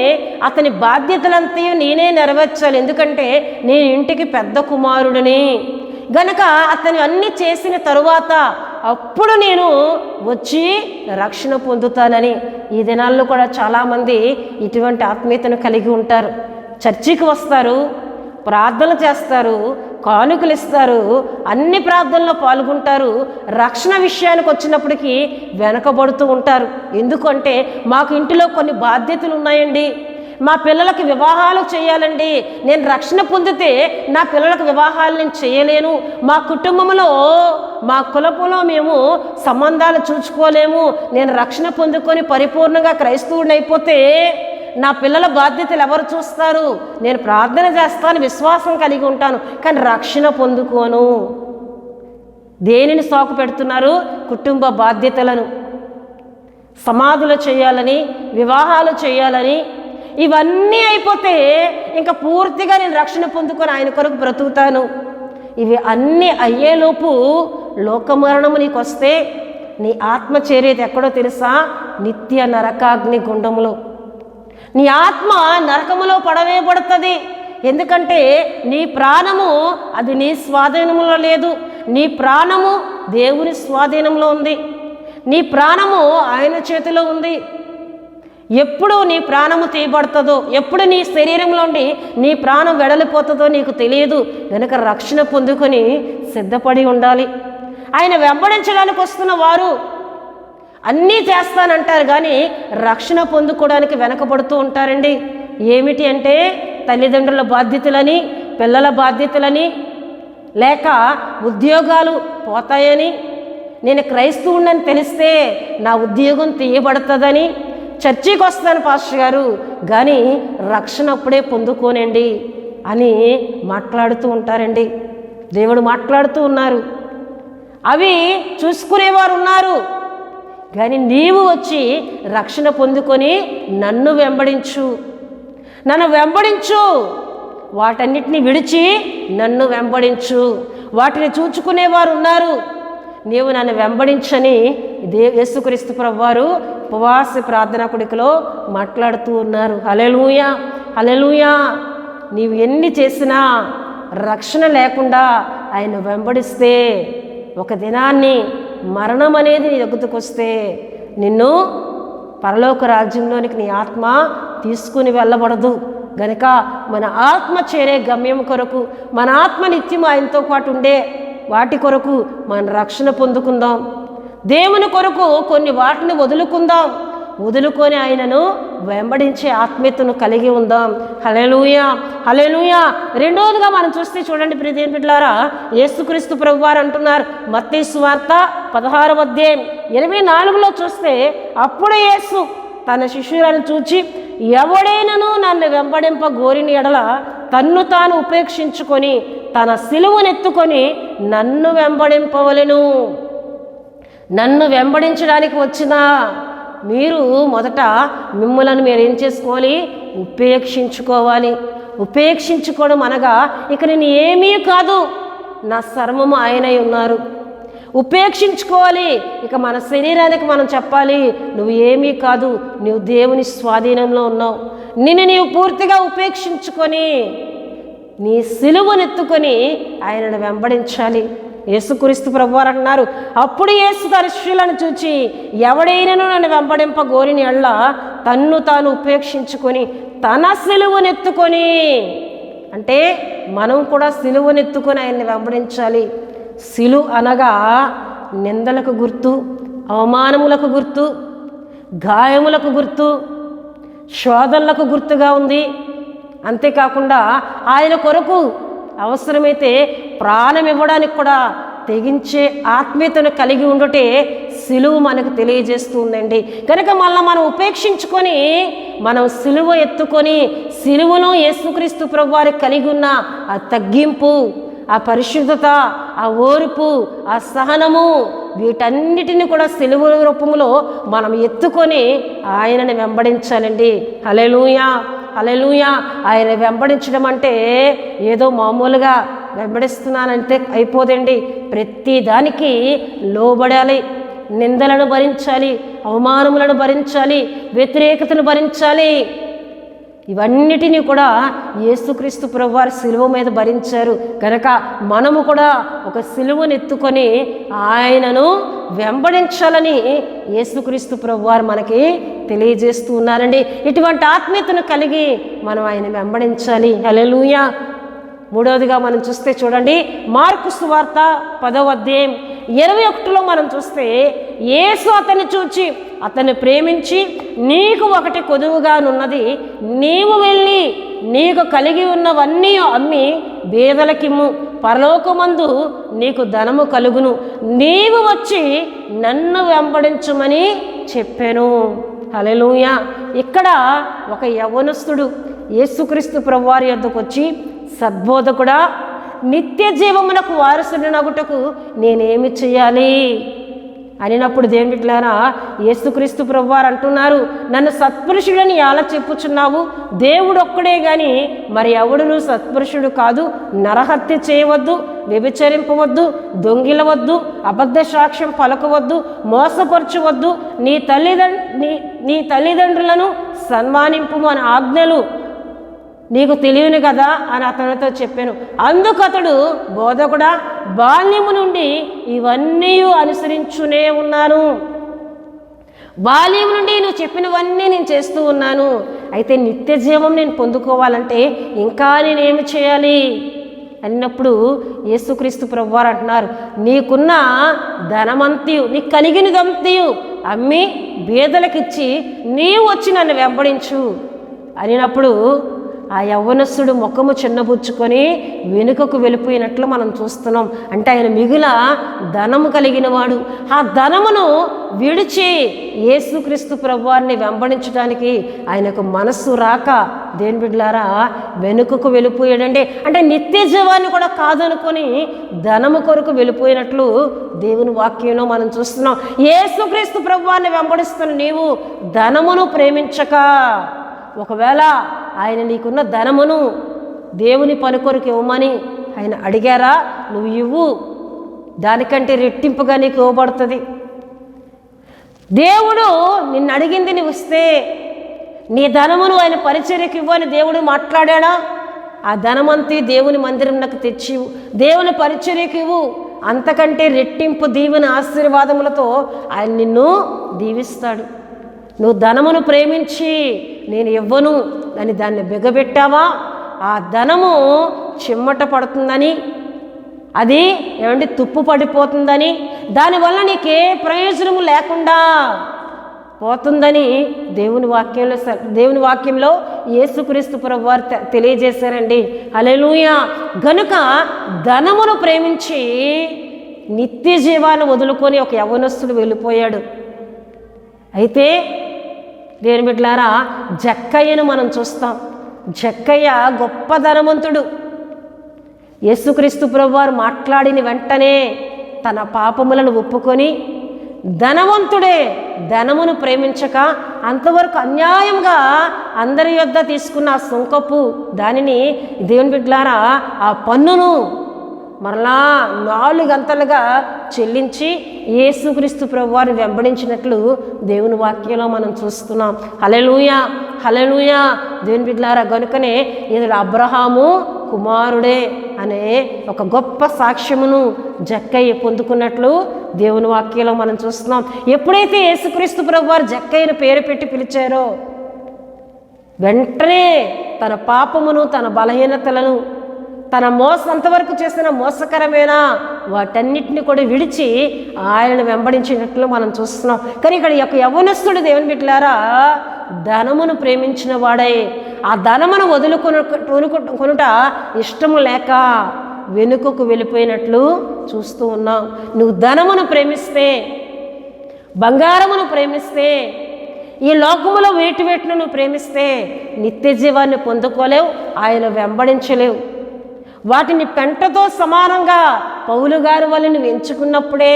అతని బాధ్యతలంతా నేనే నెరవేర్చాలి, ఎందుకంటే నేను ఇంటికి పెద్ద కుమారుడిని గనక అతను అన్నీ చేసిన తరువాత అప్పుడు నేను వచ్చి రక్షణ పొందుతానని. ఈ దినాల్లో కూడా చాలామంది ఇటువంటి ఆత్మీయతను కలిగి ఉంటారు. చర్చికి వస్తారు, ప్రార్థనలు చేస్తారు, కానుకలు ఇస్తారు, అన్ని ప్రార్థనలో పాల్గొంటారు. రక్షణ విషయానికి వచ్చినప్పటికీ వెనకబడుతూ ఉంటారు. ఎందుకంటే మాకు ఇంటిలో కొన్ని బాధ్యతలు ఉన్నాయండి, మా పిల్లలకి వివాహాలు చేయాలండి, నేను రక్షణ పొందితే నా పిల్లలకు వివాహాలు నేను చేయలేను, మా కుటుంబంలో మా కులపులో మేము సంబంధాలు చూసుకోలేము, నేను రక్షణ పొందుకొని పరిపూర్ణంగా క్రైస్తవుడిని అయిపోతే నా పిల్లల బాధ్యతలు ఎవరు చూస్తారు, నేను ప్రార్థన చేస్తాను, విశ్వాసం కలిగి ఉంటాను, కానీ రక్షణ పొందుకోను. దేనిని సాకు పెడుతున్నారు? కుటుంబ బాధ్యతలను. సమాధులు చేయాలని, వివాహాలు చేయాలని, ఇవన్నీ అయిపోతే ఇంకా పూర్తిగా నేను రక్షణ పొందుకొని ఆయన కొరకు బ్రతుకుతాను. ఇవి అన్నీ అయ్యేలోపు లోకమరణము నీకు వస్తే నీ ఆత్మ చేరేది ఎక్కడో తెలుసా? నిత్య నరకాగ్ని గుండములో. నీ ఆత్మ నరకములో పడవేయబడుతుంది. ఎందుకంటే నీ ప్రాణము అది నీ స్వాధీనంలో లేదు, నీ ప్రాణము దేవుని స్వాధీనంలో ఉంది, నీ ప్రాణము ఆయన చేతిలో ఉంది. ఎప్పుడు నీ ప్రాణము తీయబడుతుందో, ఎప్పుడు నీ శరీరంలోండి నీ ప్రాణం వెడలిపోతుందో నీకు తెలియదు. వెనుక రక్షణ పొందుకొని సిద్ధపడి ఉండాలి. ఆయన వెంబడించడానికి వస్తున్న వారు అన్నీ చేస్తానంటారు కానీ రక్షణ పొందుకోవడానికి వెనకబడుతూ ఉంటారండి. ఏమిటి అంటే తల్లిదండ్రుల బాధ్యతలని, పిల్లల బాధ్యతలని, లేక ఉద్యోగాలు పోతాయని, నేను క్రైస్తవుడిని తెలిస్తే నా ఉద్యోగం తీయబడుతుందని, చర్చికి వస్తాను పాస్టర్ గారు కానీ రక్షణ అప్పుడే పొందుకోనండి అని మాట్లాడుతూ ఉంటారండి. దేవుడు మాట్లాడుతూ ఉన్నారు. అవి చూసుకునేవారు ఉన్నారు. కానీ నీవు వచ్చి రక్షణ పొందుకొని నన్ను వెంబడించు, నన్ను వెంబడించు, వాటన్నిటిని విడిచి నన్ను వెంబడించు. వాటిని చూచుకునేవారు ఉన్నారు, నీవు నన్ను వెంబడించని యేసుక్రీస్తు ప్రభువారు ఉపవాస ప్రార్థనా కూడికలో మాట్లాడుతూ ఉన్నారు. హల్లెలూయా, హల్లెలూయా. నీవు ఎన్ని చేసినా రక్షణ లేకుండా ఆయన వెంబడిస్తే ఒక దినాన్ని మరణం అనేది నీ దగ్గరకు వస్తే నిన్ను పరలోక రాజ్యంలోనికి నీ ఆత్మ తీసుకుని వెళ్ళబడదు. గనుక మన ఆత్మ చేరే గమ్యం కొరకు, మన ఆత్మ నిత్యం ఆయనతో పాటు ఉండే వాటి కొరకు మన రక్షణ పొందుకుందాం. దేవుని కొరకు కొన్ని వాటిని వదులుకుందాం, వదులుకొని ఆయనను వెంబడించే ఆత్మీయతను కలిగి ఉందాం. హల్లెలూయా, హల్లెలూయా. రెండోదిగా మనం చూస్తే చూడండి ప్రియ దేవుని బిడ్డలారా, యేసుక్రీస్తు ప్రభువారు అంటున్నారు మత్తయి సువార్త 16వ అధ్యాయం 24లో చూస్తే, అప్పుడు యేసు తన శిష్యులను చూచి, ఎవడైనను నన్ను వెంబడింప గోరిని ఎడల తన్ను తాను ఉపేక్షించుకొని తన సిలువనెత్తుకొని నన్ను వెంబడింపవలెను. నన్ను వెంబడించడానికి వచ్చిన మీరు మొదట మిమ్మలను మీరు ఏం చేసుకోవాలి? ఉపేక్షించుకోవాలి. ఉపేక్షించుకోవడం అనగా ఇక నేను ఏమీ కాదు, నా సర్వము ఆయనై ఉన్నారు. ఉపేక్షించుకోవాలి. ఇక మన శరీరానికి మనం చెప్పాలి, నువ్వు ఏమీ కాదు, నువ్వు దేవుని స్వాధీనంలో ఉన్నావు. నిన్ను నీవు పూర్తిగా ఉపేక్షించుకొని నీ సిలువనెత్తుకొని ఆయనను వెంబడించాలి. యేసుక్రీస్తు ప్రభువారు అంటున్నారు, అప్పుడు యేసు తన శిష్యులను చూచి, ఎవడైనను నన్ను వెంబడింప గోరిని ఎడల తన్ను తాను ఉపేక్షించుకొని తన సిలువనెత్తుకొని, అంటే మనం కూడా సిలువనెత్తుకొని ఆయన్ని వెంబడించాలి. సిలువ అనగా నిందలకు గుర్తు, అవమానములకు గుర్తు, గాయములకు గుర్తు, శోధనలకు గుర్తుగా ఉంది. అంతేకాకుండా ఆయన కొరకు అవసరమైతే ప్రాణం ఇవ్వడానికి కూడా తెగించే ఆత్మీయతను కలిగి ఉండుటే సిలువ మనకు తెలియజేస్తూ ఉందండి. కనుక మళ్ళీ మనం ఉపేక్షించుకొని మనం సిలువ ఎత్తుకొని సిలువలో యేసుక్రీస్తు ప్రభువారు కలిగి ఉన్న ఆ తగ్గింపు, ఆ పరిశుద్ధత, ఆ ఓర్పు, ఆ సహనము, వీటన్నిటిని కూడా సిలువ రూపంలో మనం ఎత్తుకొని ఆయనని వెంబడించాలండి. హల్లెలూయా, హల్లెలూయా. ఆయన వెంబడించడం అంటే ఏదో మామూలుగా వెంబడిస్తున్నానంటే అయిపోదండి. ప్రతి దానికి లోబడాలి, నిందలను భరించాలి, అవమానములను భరించాలి, వ్యతిరేకతను భరించాలి. ఇవన్నిటినీ కూడా యేసుక్రీస్తు ప్రభువారు సిలువ మీద భరించారు. కనుక మనము కూడా ఒక సిలువను ఎత్తుకొని ఆయనను వెంబడించాలని యేసుక్రీస్తు ప్రభువారు మనకి తెలియజేస్తూ ఉన్నారండి. ఇటువంటి ఆత్మీయతను కలిగి మనం ఆయన వెంబడించాలి. హల్లెలూయా. మూడవదిగా మనం చూస్తే చూడండి, మార్కు సువార్త 10వ అధ్యాయం 21లో మనం చూస్తే, యేసు అతన్ని చూచి అతన్ని ప్రేమించి, నీకు ఒకటి కొదువుగానున్నది, నీవు వెళ్ళి నీకు కలిగి ఉన్నవన్నీ అమ్మి బీదలకిమ్ము, పరలోకమందు నీకు ధనము కలుగును, నీవు వచ్చి నన్ను వెంబడించుమని చెప్పాను. హల్లెలూయా. ఇక్కడ ఒక యవ్వనస్తుడు యేసుక్రీస్తు ప్రభువారి యొద్దకు వచ్చి, సద్బోధకుడా, నిత్య జీవమునకు వారసుడినగుటకు నేనేమి చేయాలి అనినప్పుడు దేవుని బిడ్డలారా, యేసుక్రీస్తు ప్రభువారు అంటున్నారు, నన్ను సత్పురుషుడని ఎలా చెప్పుచున్నావు? దేవుడు ఒక్కడే గాని మరి ఎవడును సత్పురుషుడు కాదు. నరహత్య చేయవద్దు, వ్యభిచరింపవద్దు, దొంగిలవద్దు, అబద్ధ సాక్ష్యం పలకవద్దు, మోసపరచవద్దు, నీ తల్లిదండ్రులను సన్మానింపు అని ఆజ్ఞలు నీకు తెలియను కదా అని అతనితో చెప్పాను. అందుకు అతడు, బోధకుడా, బాల్యము నుండి ఇవన్నీ అనుసరించునే ఉన్నాను. బాల్యం నుండి నువ్వు చెప్పినవన్నీ నేను చేస్తూ ఉన్నాను. అయితే నిత్య జీవం నేను పొందుకోవాలంటే ఇంకా నేనేమి చేయాలి అన్నప్పుడు యేసుక్రీస్తు ప్రభువారు అంటున్నారు, నీకున్న ధనమంతియు, నీకు కలిగినదంతియు అమ్మి బీదలకిచ్చి నీవు వచ్చి నన్ను వెంబడించు అనినప్పుడు ఆ యవ్వనస్తుడు ముఖము చిన్నబుచ్చుకొని వెనుకకు వెళ్ళిపోయినట్లు మనం చూస్తున్నాం. అంటే ఆయన మిగుల ధనము కలిగిన వాడు. ఆ ధనమును విడిచి యేసుక్రీస్తు ప్రభువారిని వెంబడించడానికి ఆయనకు మనస్సు రాక దేని బిడ్డలారా వెనుకకు వెళ్ళిపోయాడండి. అంటే నిత్య జీవాన్ని కూడా కాదనుకొని ధనము కొరకు వెళ్ళిపోయినట్లు దేవుని వాక్యంలో మనం చూస్తున్నాం. యేసుక్రీస్తు ప్రభువారిని వెంబడిస్తున్న నీవు ధనమును ప్రేమించక, ఒకవేళ ఆయన నీకున్న ధనమును దేవుని పని కొరకు ఇవ్వమని ఆయన అడిగారా, నువ్వు ఇవ్వు, దానికంటే రెట్టింపుగా నీకు ఇవ్వబడుతుంది. దేవుడు నిన్ను అడిగింది నువ్వు ఇస్తే నీ ధనమును ఆయన పరిచర్యకి ఇవ్వని దేవుడు మాట్లాడాడా? ఆ ధనమంతి దేవుని మందిరంకు తెచ్చి దేవుని పరిచర్యకి ఇవ్వు, అంతకంటే రెట్టింపు దీవెన ఆశీర్వాదములతో ఆయన నిన్ను దీవిస్తాడు. నువ్వు ధనమును ప్రేమించి నేను ఇవ్వను అని దాన్ని బిగబెట్టావా, ఆ ధనము చిమ్మట పడుతుందని, అది ఏమంటే తుప్పు పడిపోతుందని, దానివల్ల నీకే ప్రయోజనము లేకుండా పోతుందని దేవుని వాక్యంలో యేసుక్రీస్తు ప్రభువారు తెలియజేశారండి. హల్లెలూయా. గనుక ధనమును ప్రేమించి నిత్య జీవాన్ని వదులుకొని ఒక యవ్వనస్తుడు వెళ్ళిపోయాడు. అయితే దేని బిడ్డలారా జక్కయ్యను మనం చూస్తాం. జక్కయ్య గొప్ప ధనవంతుడు. యేసుక్రీస్తు ప్రభువారు మాట్లాడిన వెంటనే తన పాపములను ఒప్పుకొని ధనవంతుడే ధనమును ప్రేమించక అంతవరకు అన్యాయంగా అందరి యొద్ద తీసుకున్న ఆ సుంకపు దానిని దేవుని బిడ్డలారా ఆ పన్నును మరలా 4 గంటలుగా చెల్లించి యేసుక్రీస్తు ప్రభువారిని వెంబడించినట్లు దేవుని వాక్యంలో మనం చూస్తున్నాం. హల్లెలూయా, హల్లెలూయా. దేవుని బిడ్డలారా గనుకనే ఇతడు అబ్రహాము కుమారుడే అనే ఒక గొప్ప సాక్ష్యమును జక్కయ్య పొందుకున్నట్లు దేవుని వాక్యంలో మనం చూస్తున్నాం. ఎప్పుడైతే యేసుక్రీస్తు ప్రభువారు జక్కయ్యను పేరు పెట్టి పిలిచారో వెంటనే తన పాపమును, తన బలహీనతలను, తన అంతవరకు చేసిన మోసకరమైన వాటన్నిటిని కూడా విడిచి ఆయనను వెంబడించినట్లు మనం చూస్తున్నాం. కానీ ఇక్కడ యొక్క యవ్వనస్తుడు దేవుని బిడ్డలారా ధనమును ప్రేమించిన వాడై ఆ ధనమును కొనుట ఇష్టము లేక వెనుకకు వెళ్ళిపోయినట్లు చూస్తూ ఉన్నాం. నువ్వు ధనమును ప్రేమిస్తే, బంగారమును ప్రేమిస్తే, ఈ లోకములో వేటిను నువ్వు ప్రేమిస్తే నిత్య జీవాన్ని పొందుకోలేవు, ఆయన వెంబడించలేవు. వాటిని పెంటతో సమానంగా పౌలు గారి వల్ల నువ్వు ఎంచుకున్నప్పుడే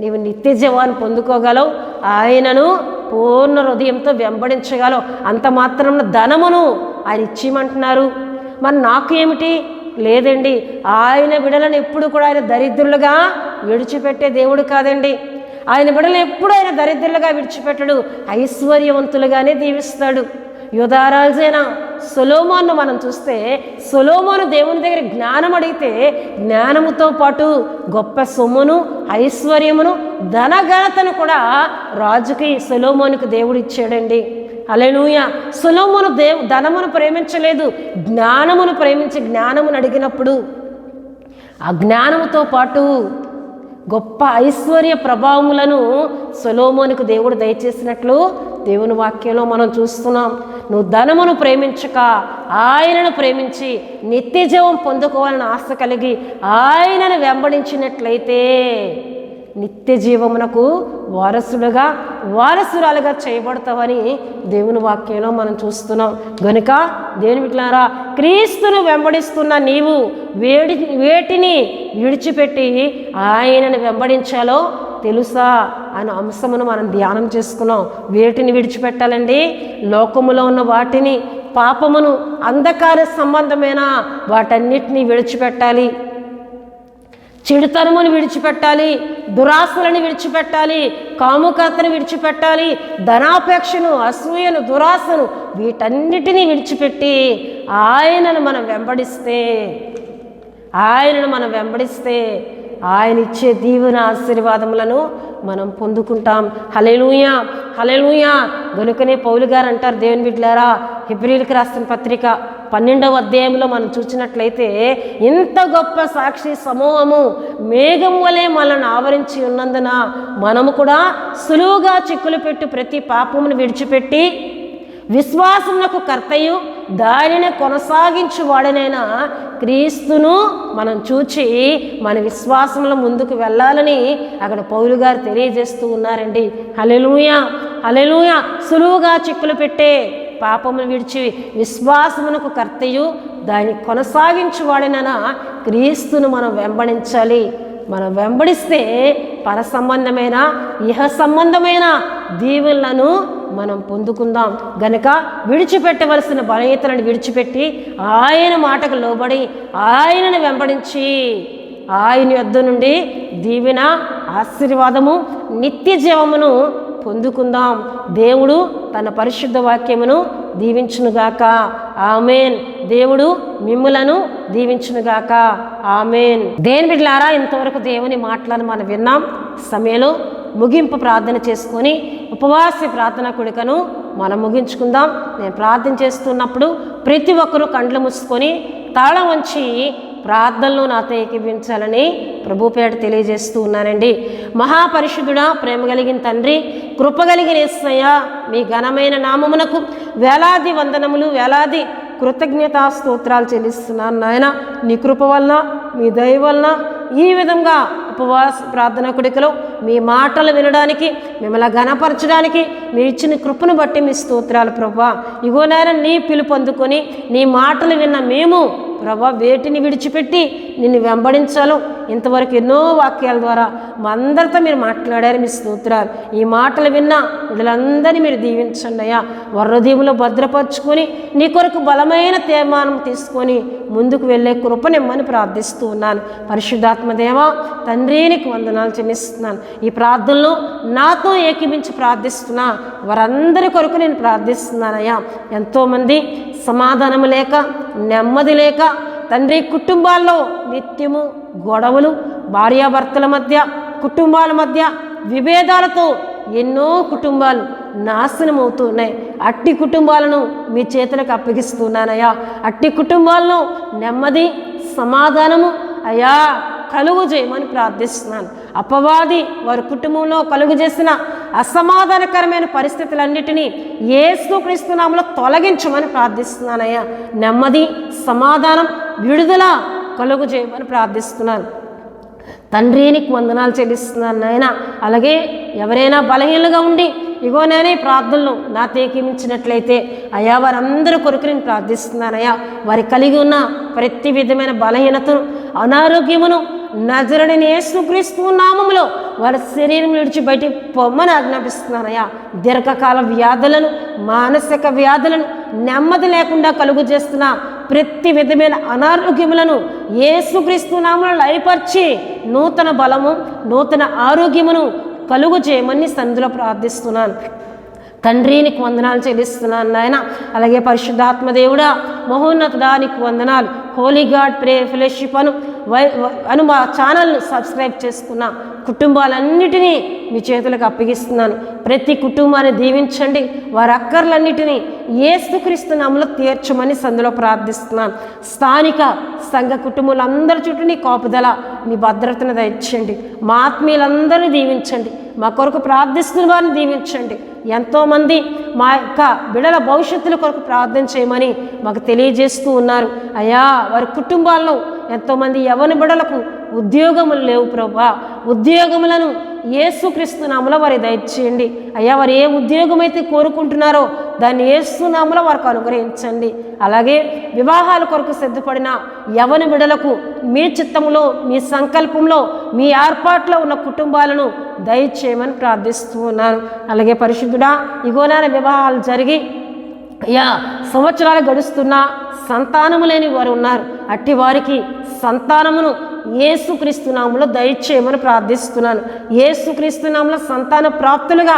నీవు నిత్య జీవాన్ని పొందుకోగలవు, ఆయనను పూర్ణ హృదయంతో వెంబడించగలవు. అంత మాత్రం ధనమును ఆయన ఇచ్చిమంటున్నారు. మరి నాకు ఏమిటి? లేదండి, ఆయన బిడలను ఎప్పుడు కూడా ఆయన దరిద్రులుగా విడిచిపెట్టే దేవుడు కాదండి. ఆయన బిడలను ఎప్పుడు ఆయన దరిద్రులుగా విడిచిపెట్టడు, ఐశ్వర్యవంతులుగానే దీవిస్తాడు. యోధారాజైన సొలొమోను మనం చూస్తే సొలొమోను దేవుని దగ్గర జ్ఞానం అడిగితే జ్ఞానముతో పాటు గొప్ప సొమ్మును, ఐశ్వర్యమును, ధనఘనతను కూడా రాజుకి సొలొమోనుకు దేవుడు ఇచ్చాడండి. హల్లెలూయా. సొలొమోను ధనమును ప్రేమించలేదు, జ్ఞానమును ప్రేమించి జ్ఞానమును అడిగినప్పుడు ఆ జ్ఞానముతో పాటు గొప్ప ఐశ్వర్య ప్రభావములను సొలొమోనుకు దేవుడు దయచేసినట్లు దేవుని వాక్యంలో మనం చూస్తున్నాం. నువ్వు ధనమును ప్రేమించక ఆయనను ప్రేమించి నిత్య జీవం పొందుకోవాలని ఆశ కలిగి ఆయనను వెంబడించినట్లయితే నిత్య జీవమునకు వారసురాలుగా చేయబడతావని దేవుని వాక్యంలో మనం చూస్తున్నాం. గనుక దేవుని బిడ్డలారా క్రీస్తును వెంబడిస్తున్న నీవు వేటిని విడిచిపెట్టి ఆయనను వెంబడించాలో తెలుసా అనే అంశమును మనం ధ్యానం చేసుకున్నాం. వేటిని విడిచిపెట్టాలండి? లోకములో ఉన్న వాటిని, పాపమును, అంధకార సంబంధమైన వాటన్నిటినీ విడిచిపెట్టాలి. చెడుతనమును విడిచిపెట్టాలి, దురాశలను విడిచిపెట్టాలి, కాముకతను విడిచిపెట్టాలి, ధనాపేక్షను, అసూయను, దురాశను వీటన్నిటినీ విడిచిపెట్టి ఆయనను మనం వెంబడిస్తే ఆయన ఇచ్చే దీవెన ఆశీర్వాదములను మనం పొందుకుంటాం. హల్లెలూయా, హల్లెలూయా. గనుకనే పౌలు గారు అంటారు, దేవుని బిడ్డలారా హెబ్రీయులకు రాసిన పత్రిక 12వ అధ్యాయంలో మనం చూసినట్లయితే ఇంత గొప్ప సాక్షి సమూహము మేఘం వలె మనల్ని ఆవరించి ఉన్నందున మనము కూడా సులువుగా చిక్కులు పెట్టి ప్రతి పాపమును విడిచిపెట్టి విశ్వాసమునకు కర్తయు దానిని కొనసాగించువాడనైనా క్రీస్తును మనం చూచి మన విశ్వాసంలో ముందుకు వెళ్ళాలని అక్కడ పౌలు గారు తెలియజేస్తూ ఉన్నారండి. హల్లెలూయా, హల్లెలూయా. సులువుగా చిక్కులు పెట్టే పాపమును విడిచి విశ్వాసమునకు కర్తయు దాన్ని కొనసాగించువాడనైనా క్రీస్తును మనం వెంబడించాలి. మనం వెంబడిస్తే పర సంబంధమైన ఇహ సంబంధమైన దీవెనలను మనం పొందుకుందాం. గనుక విడిచిపెట్టవలసిన బలహీనతలను విడిచిపెట్టి ఆయన మాటకు లోబడి ఆయనను వెంబడించి ఆయన యొద్ద నుండి దీవెన, ఆశీర్వాదము, నిత్య జీవమును పొందుకుందాం. దేవుడు తన పరిశుద్ధ వాక్యమును దీవించునుగాక. ఆమేన్. దేవుడు మిమ్ములను దీవించునుగాక. ఆమేన్. దేని బిడ్డలారా, ఇంతవరకు దేవుని మాటలను మనం విన్నాం. సమయంలో ముగింపు ప్రార్థన చేసుకొని ఉపవాస ప్రార్థన కూడికను మనం ముగించుకుందాం. నేను ప్రార్థన చేస్తున్నప్పుడు ప్రతి ఒక్కరూ కండ్లు మూసుకొని తాళం వంచి ప్రార్థనలో నాతో ఏకీభించాలని ప్రభు పేట తెలియజేస్తూ ఉన్నానండి. మహాపరిశుద్ధుడా, ప్రేమ కలిగిన తండ్రి, కృప కలిగిన యేసయ్య, మీ ఘనమైన నామమునకు వేలాది వందనములు, వేలాది కృతజ్ఞతా స్తోత్రాలు చెల్లిస్తున్నాను నాయన. నీ కృప వలన, మీ దయ వలన ఈ విధంగా ఉపవాస ప్రార్థన కూడికలో మీ మాటలు వినడానికి, మిమ్మల్ని ఘనపరచడానికి మీరు ఇచ్చిన కృపను బట్టి మీ స్తోత్రాలు ప్రభువా. ఇగో నాయన, నీ పిలుపు అందుకొని నీ మాటలు విన్న మేము ప్రభా వేటిని విడిచిపెట్టి నిన్ను వెంబడించాలో ఇంతవరకు ఎన్నో వాక్యాల ద్వారా మా అందరితో మీరు మాట్లాడారు. మీ స్తోత్రాలు. ఈ మాటలు విన్నా వీళ్ళందరినీ మీరు దీవించండి అయ్యా. హృదయంలో భద్రపరుచుకొని నీ కొరకు బలమైన తీర్మానం తీసుకొని ముందుకు వెళ్ళే కృపనిమ్మని ప్రార్థిస్తూ ఉన్నాను. పరిశుద్ధాత్మదేవా తండ్రి, నీకు వందనాలు చెల్లిస్తున్నాను. ఈ ప్రార్థనలో నాతో ఏకీభించి ప్రార్థిస్తున్నా వారందరి కొరకు నేను ప్రార్థిస్తున్నానయ్యా. ఎంతోమంది సమాధానం లేక, నెమ్మది లేక తండ్రి, కుటుంబాల్లో నిత్యము గొడవలు, భార్యాభర్తల మధ్య, కుటుంబాల మధ్య విభేదాలతో ఎన్నో కుటుంబాలు నాశనం అవుతున్నాయి. అట్టి కుటుంబాలను మీ చేతులకు అప్పగిస్తున్నానయ్యా. అట్టి కుటుంబాలను నెమ్మది, సమాధానము అయ్యా కలుగు చేయమని ప్రార్థిస్తున్నాను. అపవాది వారి కుటుంబంలో కలుగు చేసిన అసమాధానకరమైన పరిస్థితులన్నిటినీ యేసుక్రీస్తు నామములో తొలగించమని ప్రార్థిస్తున్నానయ్యా. నెమ్మది, సమాధానం, విడుదల కలుగు చేయమని ప్రార్థిస్తున్నాను తండ్రి. నీకు వందనాలు చెల్లిస్తున్నాను నాయన. అలాగే ఎవరైనా బలహీనలుగా ఉండి ఇగో నేనే ప్రార్థనలు నాతో ఏకీమించినట్లయితే అయ్యా వారందరూ కొరకు నేను ప్రార్థిస్తున్నానయ్యా. వారి కలిగి ఉన్న ప్రతి విధమైన బలహీనతను, అనారోగ్యమును నజరుడైన యేసుక్రీస్తు నామములో వారి శరీరం విడిచి బయటికి పొమ్మని ఆజ్ఞాపిస్తున్నానయ్యా. దీర్ఘకాల వ్యాధులను, మానసిక వ్యాధులను, నెమ్మది లేకుండా కలుగు చేస్తున్న ప్రతి విధమైన అనారోగ్యములను యేసుక్రీస్తు నామములో లయపరిచి నూతన బలము, నూతన ఆరోగ్యమును కలుగు చేయమని సందులో ప్రార్థిస్తున్నాను తండ్రి. నీకు వందనాలు చెల్లిస్తున్నాను నాయన. అలాగే పరిశుద్ధాత్మ దేవుడా, మహోన్నతుడా, నీకు వందనాలు. హోలీ గాడ్ ప్రేయర్ ఫెలోషిప్ అను మా ఛానల్ను సబ్స్క్రైబ్ చేసుకున్న కుటుంబాలన్నిటినీ మీ చేతులకు అప్పగిస్తున్నాను. ప్రతి కుటుంబాన్ని దీవించండి. వారి అక్కర్లన్నిటినీ యేసుక్రీస్తు నామములో తీర్చమని సందులో ప్రార్థిస్తున్నాను. స్థానిక సంఘ కుటుంబాలందరి చుట్టూ నీ కాపుదల, మీ భద్రతను దయచేయండి. మా ఆత్మీయులందరినీ దీవించండి. మా కొరకు ప్రార్థిస్తున్న వారిని దీవించండి. ఎంతోమంది మా యొక్క బిడల భవిష్యత్తుల కొరకు ప్రార్థన చేయమని మాకు తెలియజేస్తూ ఉన్నారు అయ్యా. వారి కుటుంబాల్లో ఎంతోమంది యవ్వన బిడలకు ఉద్యోగములు లేవు ప్రభువా. ఉద్యోగములను యేసుక్రీస్తు నామములో వారి దయచేయండి అయ్యా. వారు ఏ ఉద్యోగం అయితే కోరుకుంటున్నారో దాన్ని యేసు నామములో వారికి అనుగ్రహించండి. అలాగే వివాహాల కొరకు సిద్ధపడిన యవ్వన బిడలకు మీ చిత్తములో, మీ సంకల్పంలో, మీ ఏర్పాట్లో ఉన్న కుటుంబాలను దయచేయమని ప్రార్థిస్తూ ఉన్నాను. అలాగే పరిశుద్ధుడా, ఇగోనాన వివాహాలు జరిగి అయ్యా సంవత్సరాలు గడుస్తున్నా సంతానము లేని వారు ఉన్నారు. అట్టి వారికి సంతానమును యేసుక్రీస్తు నామములో దయచేయమని ప్రార్థిస్తున్నాను. యేసుక్రీస్తు నామములో సంతాన ప్రాప్తులుగా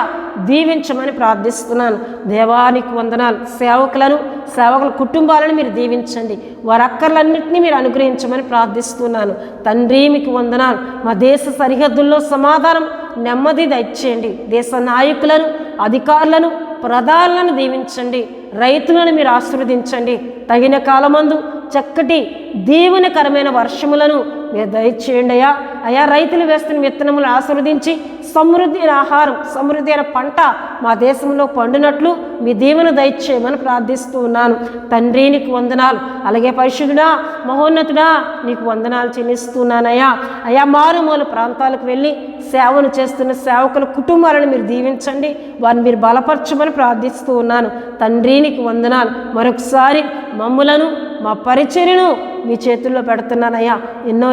దీవించమని ప్రార్థిస్తున్నాను. దేవానికి వందనాలు. సేవకుల కుటుంబాలను మీరు దీవించండి. వారి అక్కర్లన్నింటినీ మీరు అనుగ్రహించమని ప్రార్థిస్తున్నాను తండ్రి. మీకు వందనాలు. మా దేశ సరిహద్దుల్లో సమాధానం, నెమ్మది దయచేయండి. దేశ నాయకులను, అధికారులను, ప్రధానులను దీవించండి. రైతులను మీరు ఆశీర్వదించండి. తగిన కాలమందు చక్కటి దీవెనకరమైన వర్షములను మీరు దయచేయండి అయ్యా. అయా రైతులు వేస్తున్న విత్తనములు ఆశీర్వదించి సమృద్ధి అయిన ఆహారం, సమృద్ధి అయిన పంట మా దేశంలో పండినట్లు మీ దీవెన దయచేయమని ప్రార్థిస్తూ ఉన్నాను. తండ్రి నీకు వందనాలు. అలాగే పరిశుద్ధుడా, మహోన్నతుడా నీకు వందనాలు చెల్లిస్తున్నానయ్యా. అయా మారుమూల ప్రాంతాలకు వెళ్ళి సేవను చేస్తున్న సేవకుల కుటుంబాలను మీరు దీవించండి, వారిని మీరు బలపరచమని ప్రార్థిస్తూ ఉన్నాను. తండ్రి నీకు వందనాలు. మరొకసారి మమ్ములను మా పరిచర్యను మీ చేతుల్లో పెడుతున్నానయ్యా. ఎన్నో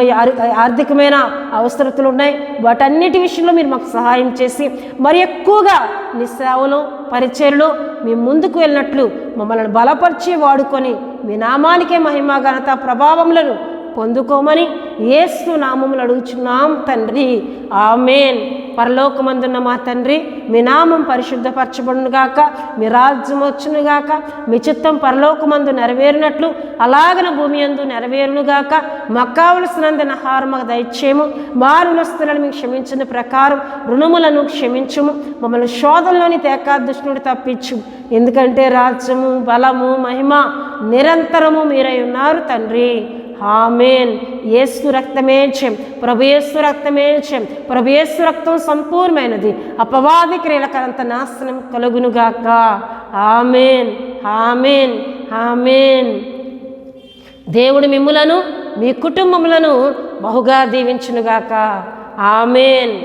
ఆర్థికమైన అవసరతలు ఉన్నాయి, వాటన్నిటి విషయంలో మీరు మాకు సహాయం చేసి మరి ఎక్కువగా నీ సేవలో పరిచర్యలో మీ ముందుకు వెళ్ళినట్లు మమ్మల్ని బలపరిచి వాడుకొని మీ నామానికే మహిమ ఘనత ప్రభావములను పొందుకోమని యేసు నామములు అడుగుచున్నాం తండ్రి, ఆమేన్. పరలోకమందున్న మా తండ్రి, మీ నామం పరిశుద్ధపరచబడునుగాక, మీ రాజ్యం వచ్చునుగాక, మీ చిత్తం పరలోకమందు నెరవేరినట్లు అలాగన భూమి యందు నెరవేరునుగాక. మాకు కావలసినందున ఆహారం మాకు దయచేయము, మా రుణస్తులను మీకు క్షమించిన ప్రకారం రుణములను క్షమించుము, మమ్మల్ని శోధనలోని తేకా దుష్టుని తప్పించు. ఎందుకంటే రాజ్యము, బలము, మహిమ నిరంతరము మీరై ఉన్నారు తండ్రి, ఆమేన్. యేసు రక్తమే జయం, ప్రభు యేసు రక్తమే జయం, ప్రభు యేసు రక్తం సంపూర్ణమైనది, అపవాది క్రియలకంత నాశనం కలుగునుగాక. ఆమేన్, ఆమేన్, ఆమేన్. దేవుడు మిమ్ములను మీ కుటుంబములను బహుగా దీవించునుగాక. ఆమేన్.